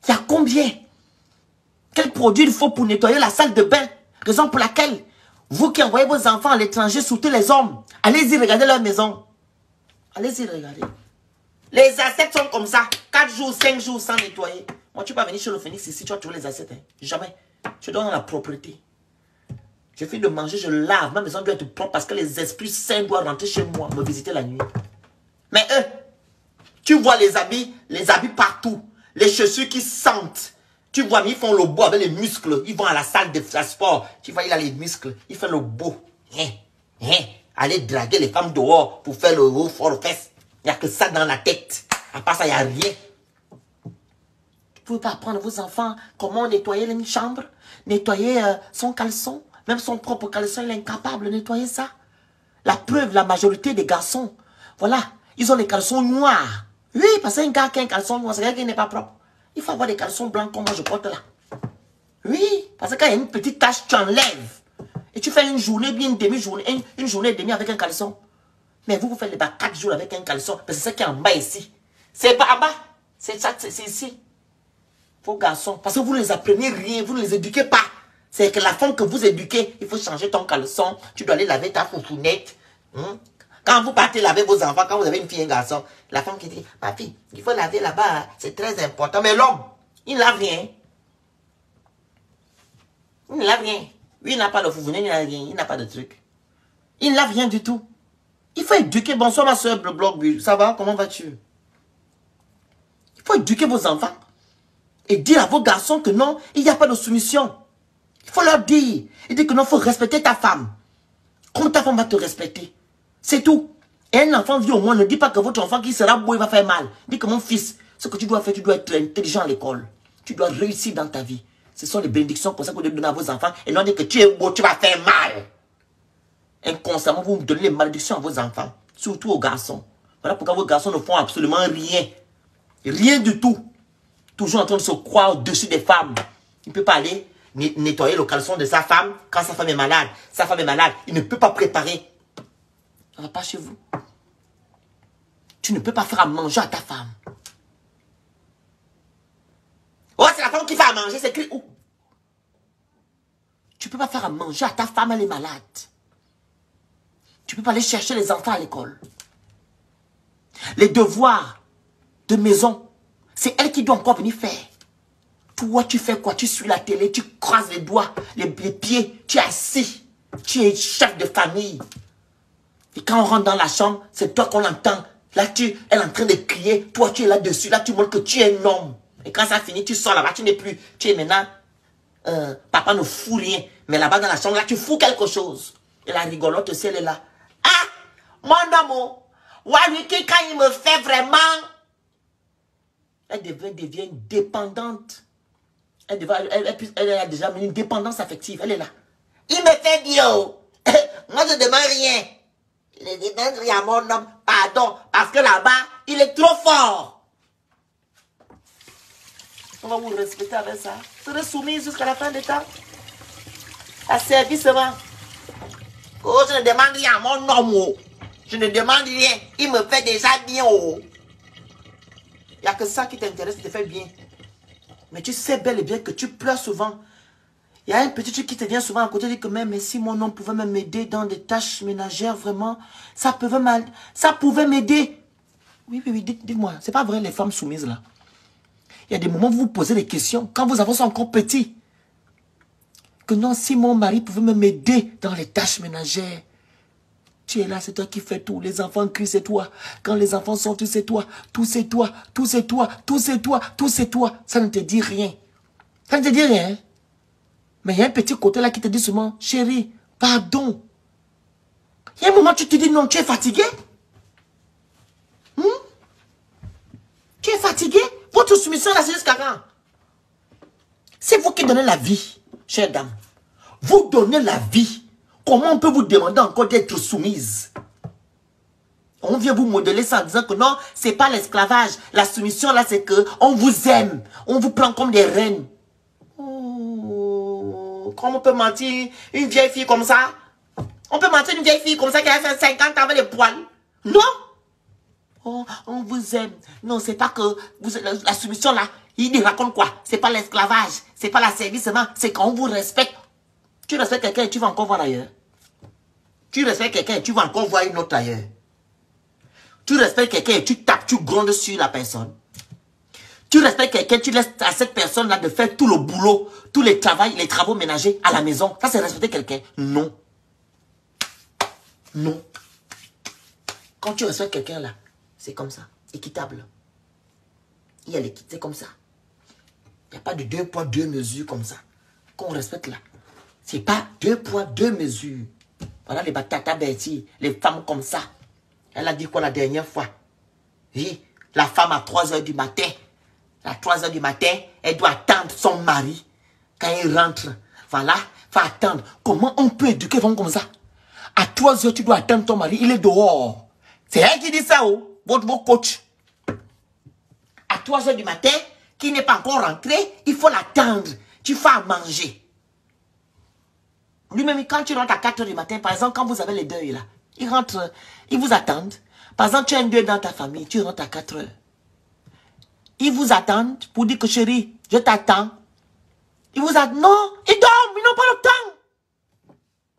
A: Il y a combien? Quel produit il faut pour nettoyer la salle de bain? Raison pour laquelle, vous qui envoyez vos enfants à l'étranger, soutenez les hommes. Allez-y, regardez leur maison. Allez-y, regardez. Les assiettes sont comme ça. 4 jours, 5 jours sans nettoyer. Moi, tu peux venir chez le Phoenix ici, tu vas trouver les assiettes. Hein. Jamais. Je donne la propreté. Je finis de manger, je lave. Ma maison doit être propre parce que les esprits saints doivent rentrer chez moi, me visiter la nuit. Mais eux, tu vois les habits partout. Les chaussures qui sentent. Tu vois, mais ils font le beau avec les muscles. Ils vont à la salle de sport. Tu vois, il a les muscles. Il fait le beau. Aller draguer les femmes dehors pour faire le haut fort aux fesses. Il n'y a que ça dans la tête. À part ça, il n'y a rien. Vous ne pouvez pas apprendre à vos enfants comment nettoyer une chambre, nettoyer son caleçon. Même son propre caleçon, il est incapable de nettoyer ça. La preuve, la majorité des garçons, voilà, ils ont les caleçons noirs. Oui, parce qu'un gars qui a un caleçon noir, c'est quelqu'un qui n'est pas propre. Il faut avoir des caleçons blancs comme moi je porte là. Oui, parce que quand il y a une petite tache, tu enlèves. Et tu fais une journée, bien une demi-journée, une journée et demie avec un caleçon. Mais vous faites les 4 jours avec un caleçon. Mais c'est ça qui est en bas ici. C'est pas en bas. C'est ça, c'est ici. Vos garçons, parce que vous ne les apprenez rien, vous ne les éduquez pas. C'est que la femme que vous éduquez, il faut changer ton caleçon, tu dois aller laver ta foufounette. Quand vous partez laver vos enfants, quand vous avez une fille et un garçon, la femme qui dit, ma fille, il faut laver là-bas, c'est très important. Mais l'homme, il ne lave rien. Il ne lave rien. Lui, il n'a pas de foufounet, il n'a rien, il n'a pas de truc. Il ne lave rien du tout. Il faut éduquer. Bonsoir ma soeur, Blog, ça va, comment vas-tu? Il faut éduquer vos enfants. Et dire à vos garçons que non, il n'y a pas de soumission. Il faut leur dire. Il dit que non, il faut respecter ta femme. Comme ta femme va te respecter. C'est tout. Et un enfant vit au moins, ne dit pas que votre enfant qui sera beau, il va faire mal. Dis que mon fils, ce que tu dois faire, tu dois être intelligent à l'école. Tu dois réussir dans ta vie. Ce sont les bénédictions pour ça que vous devez donner à vos enfants. Et non dire que tu es beau, tu vas faire mal. Inconsciemment, vous donnez les malédictions à vos enfants. Surtout aux garçons. Voilà pourquoi vos garçons ne font absolument rien. Rien du tout. Toujours en train de se croire au-dessus des femmes. Il ne peut pas aller nettoyer le caleçon de sa femme quand sa femme est malade. Sa femme est malade. Il ne peut pas préparer. Ça ne va pas chez vous. Tu ne peux pas faire à manger à ta femme. Oh, c'est la femme qui fait à manger. C'est écrit où? Tu ne peux pas faire à manger à ta femme, elle est malade. Tu ne peux pas aller chercher les enfants à l'école. Les devoirs de maison, c'est elle qui doit encore venir faire. Toi, tu fais quoi? Tu suis la télé, tu croises les doigts, les pieds, tu es assis. Tu es chef de famille. Et quand on rentre dans la chambre, c'est toi qu'on entend. Là, elle est en train de crier. Toi, tu es là-dessus. Là, tu montres que tu es un homme. Et quand ça finit, tu sors là-bas. Tu n'es plus. Tu es maintenant... papa ne fout rien. Mais là-bas dans la chambre, là, tu fous quelque chose. Et la rigolote aussi, elle est là. Ah! Mon amour! Waliki, quand il me fait vraiment... Elle devient dépendante. Elle a déjà une dépendance affective. Elle est là. Il me fait bien. Moi, je ne demande rien. Il ne demande rien à mon homme. Pardon. Parce que là-bas, il est trop fort. On va vous respecter avec ça. Vous serez soumis jusqu'à la fin des temps. À service seulement. Oh, je ne demande rien à mon homme. Oh. Je ne demande rien. Il me fait déjà bien. Oh. Il n'y a que ça qui t'intéresse, qui te fait bien. Mais tu sais bel et bien que tu pleures souvent. Il y a un petit truc qui te vient souvent à côté, dit que même si mon homme pouvait m'aider dans des tâches ménagères, vraiment, ça pouvait m'aider. Oui, dites-moi, c'est pas vrai les femmes soumises là. Il y a des moments où vous vous posez des questions, quand vos enfants sont encore petits. Que non, si mon mari pouvait m'aider dans les tâches ménagères. Tu es là, c'est toi qui fais tout. Les enfants crient, c'est toi. Quand les enfants sortent, c'est toi. Tout c'est toi. Tout c'est toi. Tout c'est toi. Tout c'est toi. Ça ne te dit rien. Ça ne te dit rien. Mais il y a un petit côté là qui te dit seulement, chérie, pardon. Il y a un moment où tu te dis, non, tu es fatigué. Tu es fatigué. Votre soumission là, c'est jusqu'à quand? C'est vous qui donnez la vie, chère dame. Vous donnez la vie. Comment on peut vous demander encore d'être soumise? On vient vous modeler ça en disant que non, c'est pas l'esclavage. La soumission là, c'est que on vous aime. On vous prend comme des reines. Oh, comment on peut mentir une vieille fille comme ça? On peut mentir une vieille fille comme ça qui a fait 50 ans avec les poils? Non. Oh, on vous aime. Non, c'est pas que la soumission là, il raconte quoi? C'est pas l'esclavage. C'est pas l'asservissement. C'est qu'on vous respecte. Tu respectes quelqu'un et tu vas encore voir ailleurs. Tu respectes quelqu'un et tu vas encore voir une autre ailleurs. Tu respectes quelqu'un et tu tapes, tu grondes sur la personne. Tu respectes quelqu'un, tu laisses à cette personne-là de faire tout le boulot, tous les travaux ménagers à la maison. Ça, c'est respecter quelqu'un. Non. Non. Quand tu respectes quelqu'un là, c'est comme ça. Équitable. Il y a l'équité, c'est comme ça. Il n'y a pas de 2 poids, 2 mesures comme ça. Qu'on respecte là. C'est pas 2 poids, 2 mesures. Voilà les Batata Betty, les femmes comme ça. Elle a dit quoi la dernière fois? Oui, la femme à 3 h du matin. À 3 h du matin, elle doit attendre son mari. Quand il rentre, voilà, il faut attendre. Comment on peut éduquer une femme comme ça? À 3 heures, tu dois attendre ton mari. Il est dehors. C'est elle qui dit ça, oh, votre coach. À 3 heures du matin, qui n'est pas encore rentré, il faut l'attendre. Tu fais à manger. Lui-même, quand tu rentres à 4 heures du matin, par exemple, quand vous avez les deuils là, ils rentrent, ils vous attendent. Par exemple, tu as un deuil dans ta famille, tu rentres à 4 heures. Ils vous attendent pour dire que chérie, je t'attends. Ils vous attendent. Non, ils dorment, ils n'ont pas le temps.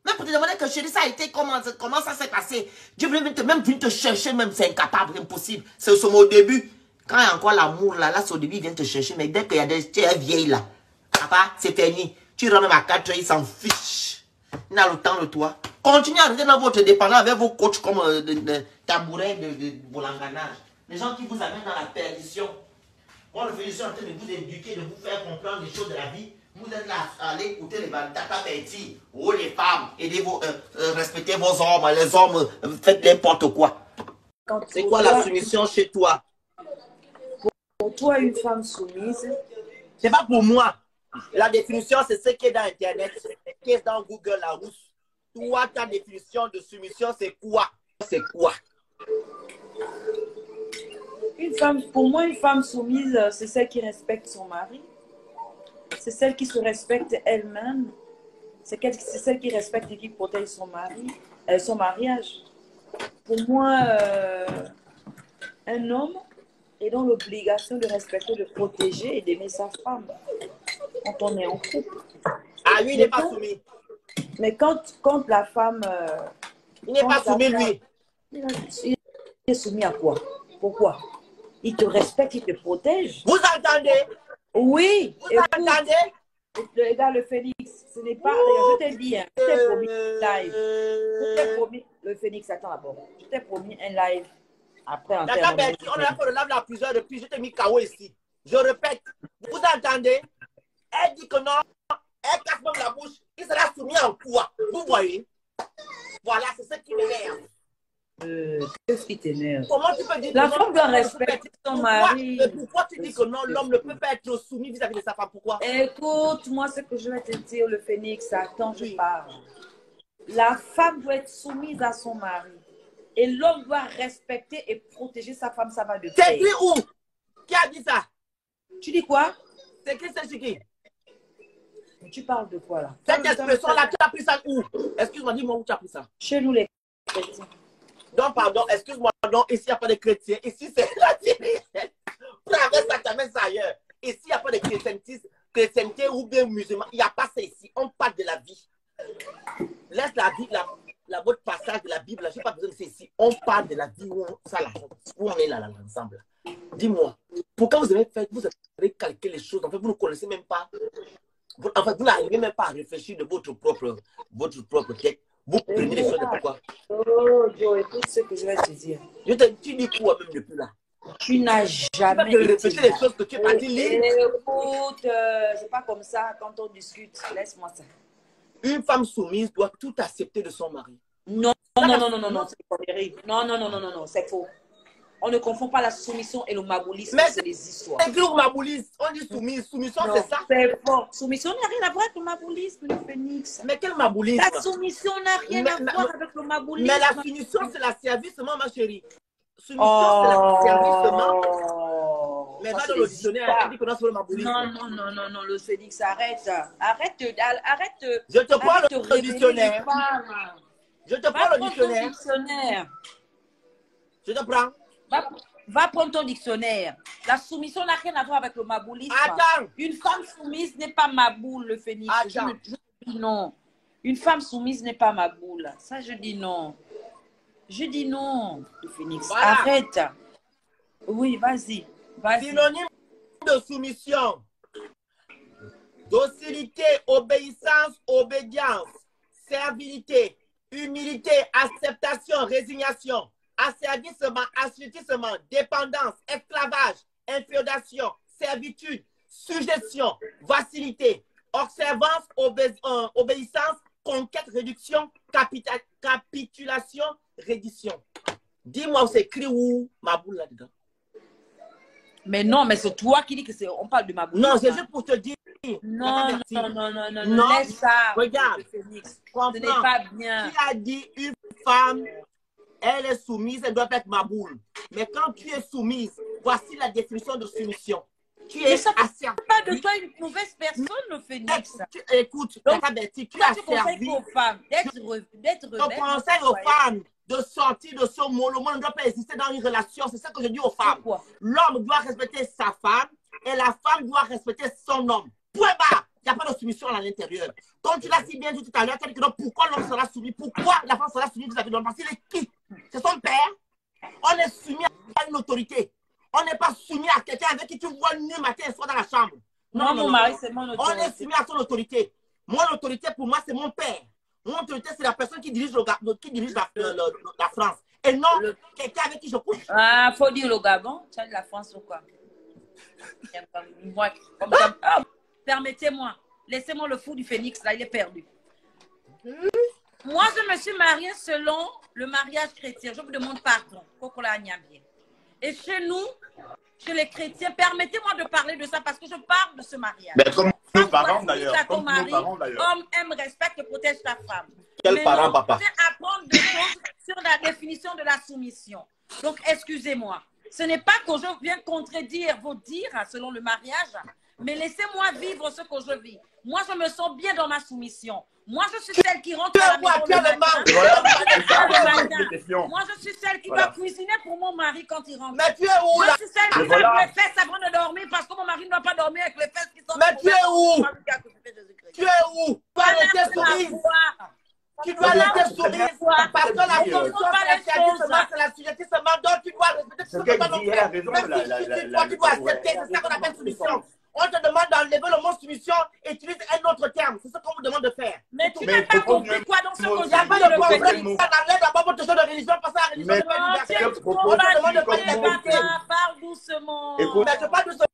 A: Même pour te demander que chérie, ça a été comment ça s'est passé. Dieu veut même venir te chercher, même c'est incapable, impossible. C'est au début. Quand il y a encore l'amour là, c'est au début, il vient te chercher. Mais dès qu'il y a des vieilles là, papa, c'est fini. Tu rentres même à 4 heures, il s'en fiche. Il n'a le temps de toi. Continuez à rester dans votre dépendance avec vos coachs comme tabouret de bolanganage. Les gens qui vous amènent dans la perdition. Moi, le félicite en train de vous éduquer, de vous faire comprendre les choses de la vie. Vous êtes là à aller écouter les tata petit, oh les femmes, aidez-vous, respectez vos hommes, les hommes, faites n'importe quoi. C'est quoi la soumission chez toi?
B: Pour toi, une femme soumise,
A: c'est pas pour moi. La définition, c'est ce qui est dans Internet, qui est dans Google la rousse. Toi, ta définition de soumission, c'est quoi? C'est quoi?
B: Pour moi, une femme soumise, c'est celle qui respecte son mari. C'est celle qui se respecte elle-même. C'est celle qui respecte et qui protège son mari, son mariage. Pour moi, un homme est dans l'obligation de respecter, de protéger et d'aimer sa femme quand on est en couple.
A: Ah, lui, il n'est pas soumis.
B: Mais quand la femme...
A: il n'est pas soumis, lui.
B: Il est soumis à quoi? Pourquoi? Il te respecte, il te protège.
A: Vous entendez?
B: Oui.
A: Vous entendez?
B: Le gars, le Phénix, ce n'est pas... Je t'ai dit, hein, je t'ai promis live. Je t'ai promis... Le Phénix, attends d'abord. Je t'ai promis un live. Après, en termes de...
A: On a fait le live là plusieurs depuis. Je t'ai mis KO ici. Je répète. Vous entendez? Elle dit que non. Elle casse même la bouche. Il sera soumis en quoi? Vous voyez? Voilà, c'est ce qui m'énerve.
B: Qu'est-ce qui t'énerve?
A: Comment tu peux dire
B: la femme doit respecter son mari.
A: Pourquoi tu dis que non, l'homme ne peut pas être soumis vis-à-vis de sa femme? Pourquoi?
B: Écoute-moi ce que je vais te dire, le Phénix. Attends, je parle. La femme doit être soumise à son mari. Et l'homme doit respecter et protéger sa femme. Ça va de pair.
A: C'est écrit où? Qui a dit ça?
B: Tu dis quoi?
A: C'est écrit, c'est qui?
B: Mais tu parles de quoi là?
A: Cette expression-là, tu as pris ça où? Excuse-moi, dis-moi où tu as pris ça.
B: Chez nous les chrétiens.
A: Non, pardon, excuse-moi, non, ici, il n'y a pas de chrétiens. Ici, c'est la divinité. Pour avec ça, tu amènes ça ailleurs. Ici, il n'y a pas de chrétienté ou bien musulman. Il n'y a pas ça ici. On parle de la vie. Laisse la vie, votre passage de la Bible, je n'ai pas besoin de ça ici. On parle de la vie où on est là, ensemble. Dis-moi, pourquoi vous avez calqué les choses? En fait, vous ne connaissez même pas. En fait, vous n'arrivez même pas à réfléchir de votre propre tête. Vous prenez les choses de quoi?
B: Oh, Joe, écoute ce que je vais te dire.
A: Tu dis quoi même depuis là?
B: Tu n'as jamais
A: répéter les choses que tu as dit.
B: Écoute, c'est pas comme ça quand on discute. Laisse-moi ça.
A: Une femme soumise doit tout accepter de son mari.
B: Non, c'est c'est faux. On ne confond pas la soumission et le maboulisme, c'est des histoires.
A: C'est le maboulisme, on dit soumise. Soumission, c'est ça.
B: C'est faux. Soumission n'a rien à voir avec le maboulisme, le Phénix.
A: Mais quel maboulisme?
B: La soumission n'a rien à voir avec le maboulisme.
A: Mais la soumission, c'est l'asservissement, ma chérie. Soumission, c'est l'asservissement. Mais va dans le dictionnaire, tu dis que non, c'est le maboulisme.
B: Non, le Phénix, arrête. Arrête.
A: Je te prends le dictionnaire. Je te prends le dictionnaire. Je te prends.
B: Va prendre ton dictionnaire. La soumission n'a rien à voir avec le maboulisme.
A: Attends.
B: Une femme soumise n'est pas maboule, le Phénix. Je dis non. Une femme soumise n'est pas maboule. Ça, je dis non. Je dis non, le Phénix. Voilà. Arrête. Oui, vas-y.
A: Synonyme de soumission. Docilité, obéissance, obédience, servilité, humilité, acceptation, résignation, asservissement, assujettissement, dépendance, esclavage, inféodation, servitude, sujétion, facilité, observance, obéissance, conquête, réduction, capitulation, reddition. Dis-moi où c'est écrit où ma boule là-dedans.
B: Mais non, mais c'est toi qui dis que c'est. On parle de ma boule.
A: Non, c'est juste pour te dire
B: Non, non, non, non, non, non, laisse ça.
C: Regarde,
B: Phénix.
C: comprends.
B: Ce n'est pas bien.
C: Qui a dit une femme, elle est soumise, elle doit être ma boule. Mais quand tu es soumise, voici la définition de soumission. Tu es asservi.
B: Pas de toi une mauvaise personne, le Phénix.
C: Écoute, Tata Betty, tu as servi.
B: Aux femmes d'être
C: Je conseille aux femmes de sortir de ce mot. Le monde ne doit pas exister dans une relation. C'est ça que je dis aux femmes. L'homme doit respecter sa femme et la femme doit respecter son homme. Point barre. Il n'y a pas de soumission à l'intérieur. Comme tu l'as si bien dit tout à l'heure, tu as dit que non, pourquoi l'homme sera soumis? Pourquoi la femme sera soumise vis-à-vis de l'homme? Parce qu'il est qui? C'est son père. On est soumis à une autorité. On n'est pas soumis à quelqu'un avec qui tu vois nu matin et soir dans la chambre.
B: Non, mon mari, c'est mon autorité.
C: On est soumis à son autorité. Mon autorité, pour moi, c'est mon père. Mon autorité, c'est la personne qui dirige, la France. Et non quelqu'un avec qui je couche.
B: Ah, faut dire le Gabon. Tu as de la France ou quoi? Permettez-moi. Laissez-moi le fou du Phénix, là, il est perdu. Moi, je me suis mariée selon le mariage chrétien. Je vous demande pardon. Et chez nous, chez les chrétiens, permettez-moi de parler de ça parce que je parle de ce mariage.
D: Mais comme nos parents d'ailleurs.
B: Homme aime, respecte et protège ta femme.
D: Quel parent, papa?
B: Je vais apprendre des choses sur la définition de la soumission. Donc, excusez-moi. Ce n'est pas que je viens contredire vos dires selon le mariage, mais laissez-moi vivre ce que je vis. Moi, je me sens bien dans ma soumission. Moi, je suis celle qui rentre à la maison le matin. Moi, je suis celle qui doit cuisiner pour mon mari quand il rentre.
C: Mais tu es où là?
B: Je suis celle qui lève les fesses avant de dormir parce que mon mari ne doit pas dormir avec les fesses qui sont...
C: Mais tu es où? Tu es où? Tu dois rester soumise. Tu dois rester soumise. Parce que la soumission, c'est la sujeté seulement. Donc, tu dois respecter ce que tu dois accepter. C'est ça qu'on appelle soumission. On te demande d'enlever le mot soumission et utilise un autre terme. C'est ce qu'on vous demande de faire.
B: Mais tu n'as pas compris quoi dans ce que
C: il n'y a pas de problème. Ça n'enlève d'abord votre chose de religion parce que la religion n'est pas universelle. On te demande de faire la vérité.
B: Parle doucement.
C: Mais je parle doucement.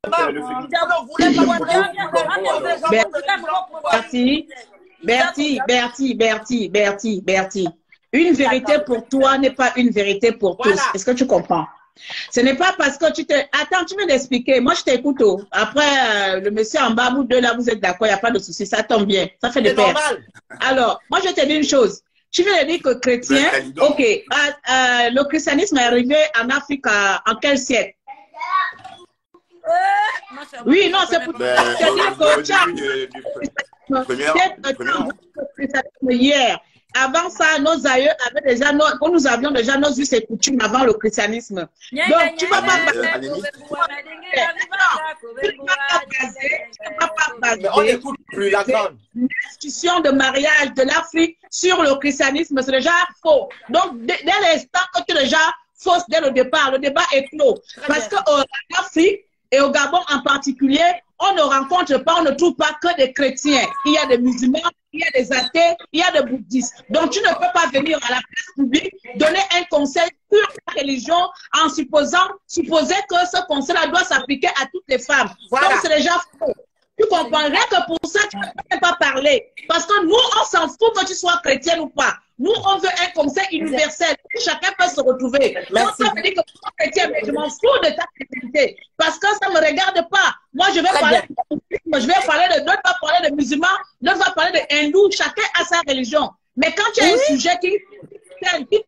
E: Bertie. Une vérité pour toi n'est pas une vérité pour tous. Est-ce que tu comprends? Ce n'est pas parce que tu te... Attends, tu viens d'expliquer. Moi, je t'écoute. Après, le monsieur en bas, vous deux là, vous êtes d'accord, il n'y a pas de souci. Ça tombe bien. Ça fait des paires. Alors, moi, je te dis une chose. Tu viens de dire que chrétien, ok, le christianisme est arrivé en Afrique en quel siècle? Oui, non, c'est pour dire que hier. Avant ça, nos aïeux avaient déjà, nous avions déjà nos us et coutumes avant le christianisme. Donc, tu ne vas pas baser l'institution de mariage de l'Afrique sur le christianisme. C'est déjà faux. Donc, dès l'instant que tu es déjà fausse dès le débat est clos. Parce qu'en Afrique et au Gabon en particulier, on ne rencontre pas, on ne trouve pas que des chrétiens. Il y a des musulmans, il y a des athées, il y a des bouddhistes. Donc, tu ne peux pas venir à la place publique donner un conseil sur la religion en supposer que ce conseil-là doit s'appliquer à toutes les femmes. Voilà. Donc, c'est déjà faux. Tu comprendrais que pour ça, tu ne peux pas parler. Parce que nous, on s'en fout que tu sois chrétienne ou pas. Nous, on veut un conseil universel. Chacun peut se retrouver. Donc, ça veut dire que tu es chrétien, mais je m'en fous de ta chrétienté. Parce que ça ne me regarde pas. Moi, je vais parler de bouddhisme, je vais parler de... D'autres vont parler de musulmans, d'autres vont parler de hindous. Chacun a sa religion. Mais quand tu as un sujet qui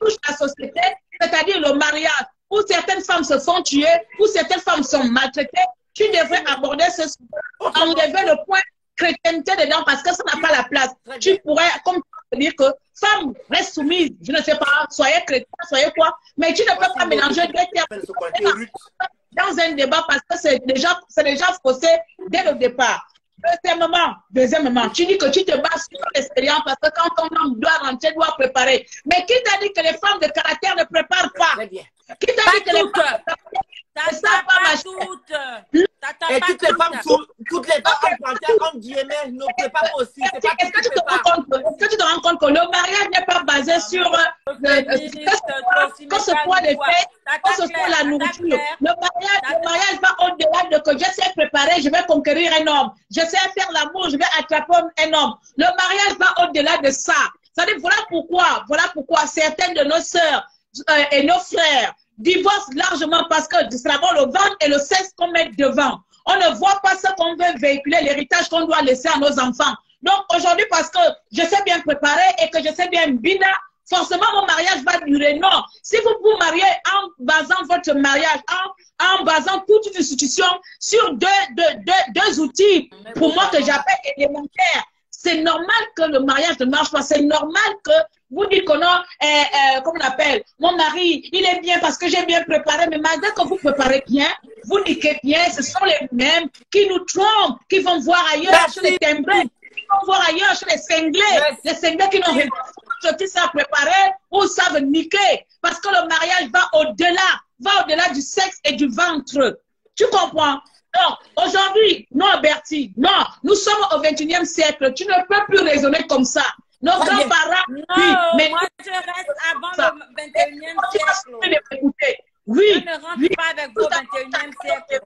E: touche la société, c'est-à-dire le mariage, où certaines femmes se font tuer, où certaines femmes sont maltraitées, tu devrais aborder ce sujet, enlever le point chrétienté dedans parce que ça n'a pas la place. Tu pourrais, comme dire que femme reste soumise, je ne sais pas, soyez chrétien, soyez quoi, mais tu ne peux pas mélanger deux termes dans un débat parce que c'est déjà faussé dès le départ. Deuxièmement, tu dis que tu te bases sur l'expérience parce que quand ton homme doit rentrer, doit préparer. Mais qui t'a dit que les femmes de caractère ne préparent pas? Qui t'a dit que les femmes
C: et toutes les femmes, toutes les femmes en guillemets ne préparent pas aussi.
E: Est-ce que tu te rends compte que le mariage n'est pas basé sur que ce soit les faits, que ce soit la nourriture. Le mariage va au-delà de que je sais préparer, je vais conquérir un homme. Je sais faire l'amour, je vais attraper un homme. Le mariage va au-delà de ça. C'est-à-dire, voilà pourquoi certaines de nos sœurs et nos frères divorcent largement parce que c'est d'abord le ventre et le sexe qu'on met devant. On ne voit pas ce qu'on veut véhiculer, l'héritage qu'on doit laisser à nos enfants. Donc aujourd'hui, parce que je sais bien préparer et que je sais bien bina, forcément mon mariage va durer. Non. Si vous vous mariez en basant votre mariage, en basant toute une institution sur deux outils, pour moi que j'appelle élémentaires, c'est normal que le mariage ne marche pas. C'est normal que vous dites que non, comment on appelle, mon mari, il est bien parce que j'ai bien préparé, mais malgré que vous préparez bien, vous niquez bien, ce sont les mêmes qui nous trompent, qui vont voir ailleurs chez les timbrés, qui vont voir ailleurs chez les cinglés qui n'ont rien qui savent préparer ou savent niquer. Parce que le mariage va au-delà du sexe et du ventre. Tu comprends? Donc, aujourd'hui, non, Bertie, non, nous sommes au 21e siècle. Tu ne peux plus raisonner comme ça. Nos grands-parents,
F: oui, mais moi, je reste avant le 21e siècle.
E: Oui,
F: je ne rentre pas avec vous au 21e siècle.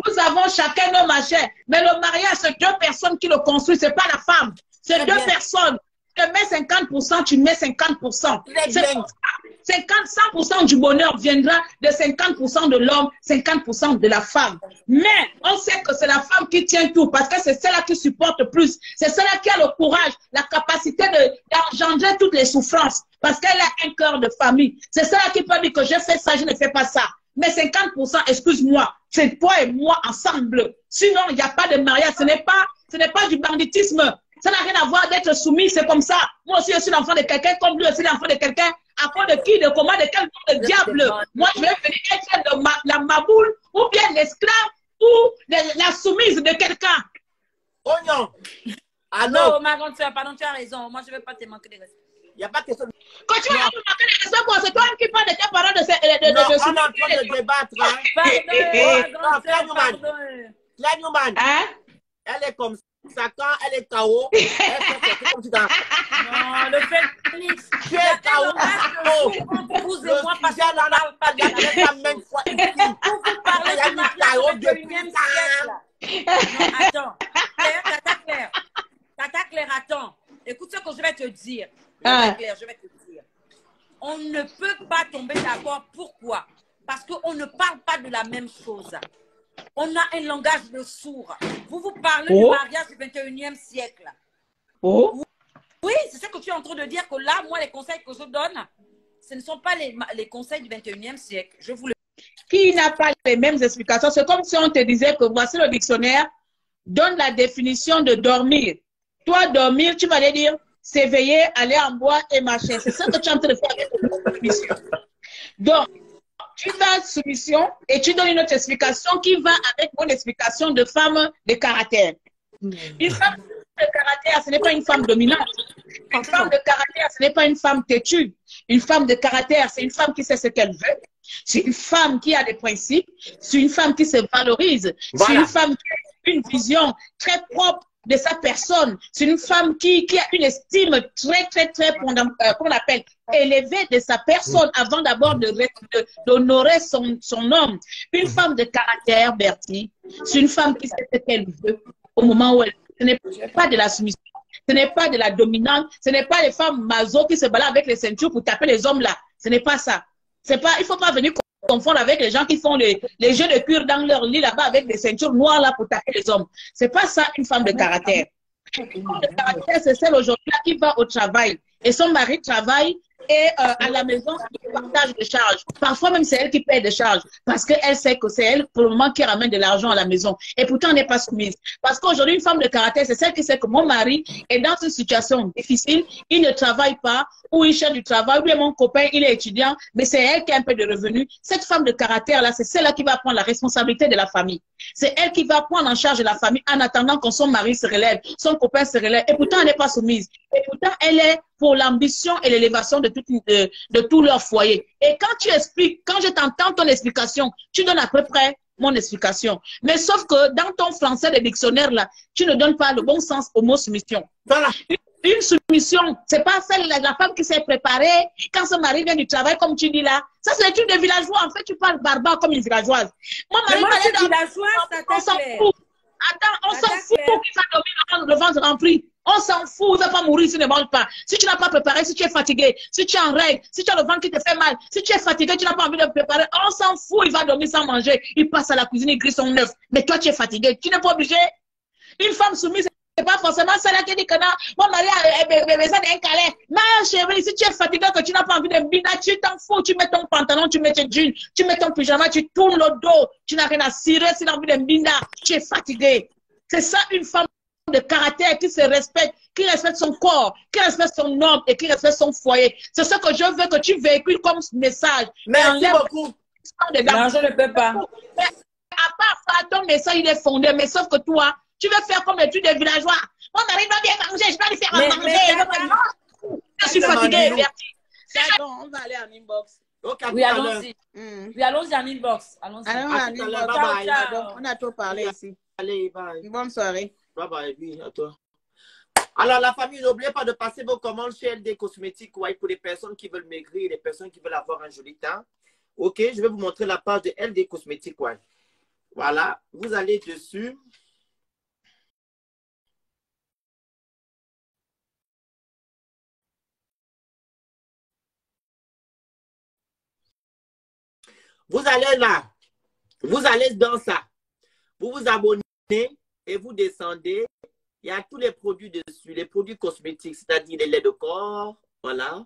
E: Nous avons chacun nos machins. Mais le mariage, c'est deux personnes qui le construisent, c'est pas la femme. C'est deux personnes. Tu mets 50%, tu mets 50%. 100% du bonheur viendra de 50% de l'homme, 50% de la femme. Mais on sait que c'est la femme qui tient tout parce que c'est celle-là qui supporte plus. C'est celle-là qui a le courage, la capacité d'engendrer toutes les souffrances parce qu'elle a un cœur de famille. C'est celle-là qui peut dire que je fais ça, je ne fais pas ça. Mais 50%, excuse-moi, c'est toi et moi ensemble. Sinon, il n'y a pas de mariage. Ce n'est pas du banditisme. Ça n'a rien à voir d'être soumis, c'est comme ça. Moi aussi, je suis l'enfant de quelqu'un, comme lui aussi l'enfant de quelqu'un. À cause de qui, de comment, de quel nom de diable. Moi, je vais venir être la maboule, ou bien l'esclave, ou la soumise de quelqu'un.
C: Oh non.
F: Ah non, ma grande soeur, pardon, tu as raison. Moi, je ne vais pas te manquer de respect.
C: Il n'y a pas de question.
E: Quand tu vas me manquer de respect, c'est toi qui parles de tes parents de
C: non, on est en train de débattre. Pardon,
E: hein?
C: Elle est comme ça quand elle est KO. Elle fait comme si dans...
F: Non, le fait Félix,
C: tu es KO.
F: Vous et moi, parce qu'on ne parle pas de
C: la même fois ici.
F: Vous parlez de mariage du 21e siècle. Non, attends. Tata Claire, attends. Écoute ce que je vais te dire. Tata Claire, je vais te dire. On ne peut pas tomber d'accord. Pourquoi? Parce qu'on ne parle pas de la même chose. On a un langage de sourd. Vous parlez du mariage du 21e siècle. Oui, c'est ce que tu es en train de dire, que là, moi, les conseils que je donne, ce ne sont pas les conseils du 21e siècle. Je vous le dis.
E: Qui n'a pas les mêmes explications? C'est comme si on te disait que voici le dictionnaire, donne la définition de dormir. Toi, dormir, tu vas dire s'éveiller, aller en bois et marcher. C'est ça que tu es en train de faire avec la soumission. Donc, tu vas soumission et tu donnes une autre explication qui va avec mon explication de femme de caractère. Une femme de caractère, ce n'est pas une femme dominante. Une femme de caractère, ce n'est pas une femme têtue. Une femme de caractère, c'est une femme qui sait ce qu'elle veut. C'est une femme qui a des principes. C'est une femme qui se valorise. Voilà. C'est une femme qui a une vision très propre de sa personne. C'est une femme qui a une estime très, qu'on appelle élevée de sa personne avant d'abord d'honorer son homme. Une femme de caractère, Bertie, c'est une femme qui sait ce qu'elle veut au moment où elle... Ce n'est pas de la soumission, ce n'est pas de la dominante, ce n'est pas les femmes maso qui se baladent avec les ceintures pour taper les hommes là. Ce n'est pas ça. Il ne faut pas venir confondre avec les gens qui font les jeux de cuir dans leur lit là-bas avec des ceintures noires là pour taper les hommes. Ce n'est pas ça une femme de caractère. Une femme de caractère, c'est celle aujourd'hui qui va au travail et son mari travaille et à la maison, il partage des charges. Parfois même, c'est elle qui paie des charges parce qu'elle sait que c'est elle, pour le moment, qui ramène de l'argent à la maison. Et pourtant, on n'est pas soumise. Parce qu'aujourd'hui, une femme de caractère, c'est celle qui sait que mon mari est dans une situation difficile, il ne travaille pas, ou il cherche du travail, ou bien mon copain, il est étudiant, mais c'est elle qui a un peu de revenus. Cette femme de caractère-là, c'est celle-là qui va prendre la responsabilité de la famille. C'est elle qui va prendre en charge la famille en attendant que son mari se relève, son copain se relève. Et pourtant, elle n'est pas soumise. Et pourtant, elle est pour l'ambition et l'élévation de tout leur foyer. Et quand tu expliques, quand je t'entends ton explication, tu donnes à peu près mon explication. Mais sauf que dans ton français de dictionnaire, là, tu ne donnes pas le bon sens au mot soumission. Voilà. Une soumission, c'est pas celle la femme qui s'est préparée quand son mari vient du travail, comme tu dis là. Ça, c'est le truc de villageois. En fait, tu parles barbare comme une villageoise. Mon mari
F: villageoise,
E: on s'en fout. Attends, on s'en fout qu'il va dormir le ventre rempli. On s'en fout, il ne va pas mourir s'il ne mange pas. Si tu n'as pas préparé, si tu es fatigué, si tu es en règle, si tu as le ventre qui te fait mal, si tu es fatigué, tu n'as pas envie de préparer, on s'en fout, il va dormir sans manger. Il passe à la cuisine, il grille son œuf. Mais toi, tu es fatigué, tu n'es pas obligé. Une femme soumise, c'est pas forcément celle qui dit que non, mon mari a besoin d'un câlin. Non, chérie, si tu es fatigué, que tu n'as pas envie de bina, tu t'en fous, tu mets ton pantalon, tu mets tes jeans, tu mets ton pyjama, tu tournes le dos, tu n'as rien à cirer, si tu as envie de bina, tu es fatigué. C'est ça une femme de caractère qui se respecte, qui respecte son corps, qui respecte son homme et qui respecte son foyer. C'est ce que je veux que tu véhicules comme message.
C: Merci beaucoup.
B: Non, je ne peux pas.
E: Mais à part ça, ton message, il est fondé, mais sauf que toi, tu veux faire comme les trucs des villageois. Mon mari va bien manger, je vais lui faire manger. Je suis fatiguée, Bertie.
G: Bon, on va aller en inbox.
B: Oui, allons-y. Oui, allons-y en inbox. Allons-y.
G: Allons en inbox.
B: Ciao.
G: On a trop parlé ici.
C: Allez, bye.
G: Bonne soirée.
C: Bye bye, oui, à toi. Alors, la famille, n'oubliez pas de passer vos commandes chez LD Cosmétiques pour les personnes qui veulent maigrir, les personnes qui veulent avoir un joli teint. Ok, je vais vous montrer la page de LD Cosmétiques. Voilà, vous allez dessus. Vous allez là, vous allez dans ça, vous vous abonnez et vous descendez. Il y a tous les produits dessus, les produits cosmétiques, c'est-à-dire les laits de corps, voilà,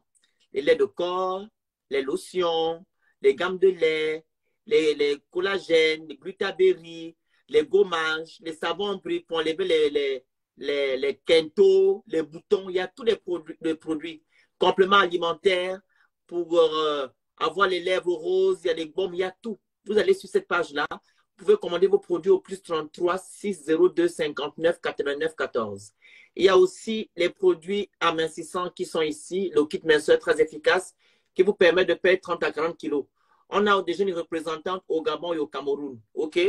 C: les laits de corps, les lotions, les gammes de lait, les collagènes, les glutaberry, les gommages, les savons en briques pour enlever les quintos, les boutons. Il y a tous les produits compléments alimentaires pour avoir les lèvres roses, il y a les baumes, il y a tout. Vous allez sur cette page-là, vous pouvez commander vos produits au plus 33 602 59 89 14. Il y a aussi les produits amincissants qui sont ici, le kit minceur très efficace qui vous permet de perdre 30 à 40 kilos. On a déjà une représentante au Gabon et au Cameroun. OK?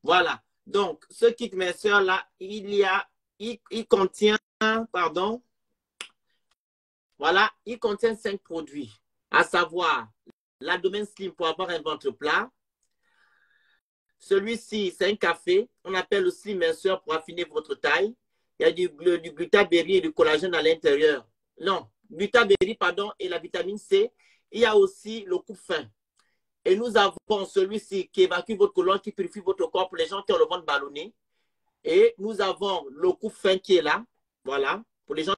C: Voilà. Donc, ce kit minceur-là, il contient, pardon, voilà, il contient 5 produits, à savoir l'abdomen slim pour avoir un ventre plat. Celui-ci, c'est un café. On appelle le slim minceur pour affiner votre taille. Il y a du glutaberry et du collagène à l'intérieur. Non, glutaberry, pardon, et la vitamine C. Il y a aussi le coupe-faim. Et nous avons celui-ci qui évacue votre colonne, qui purifie votre corps pour les gens qui ont le ventre ballonné. Et nous avons le coupe-faim qui est là. Voilà, pour les gens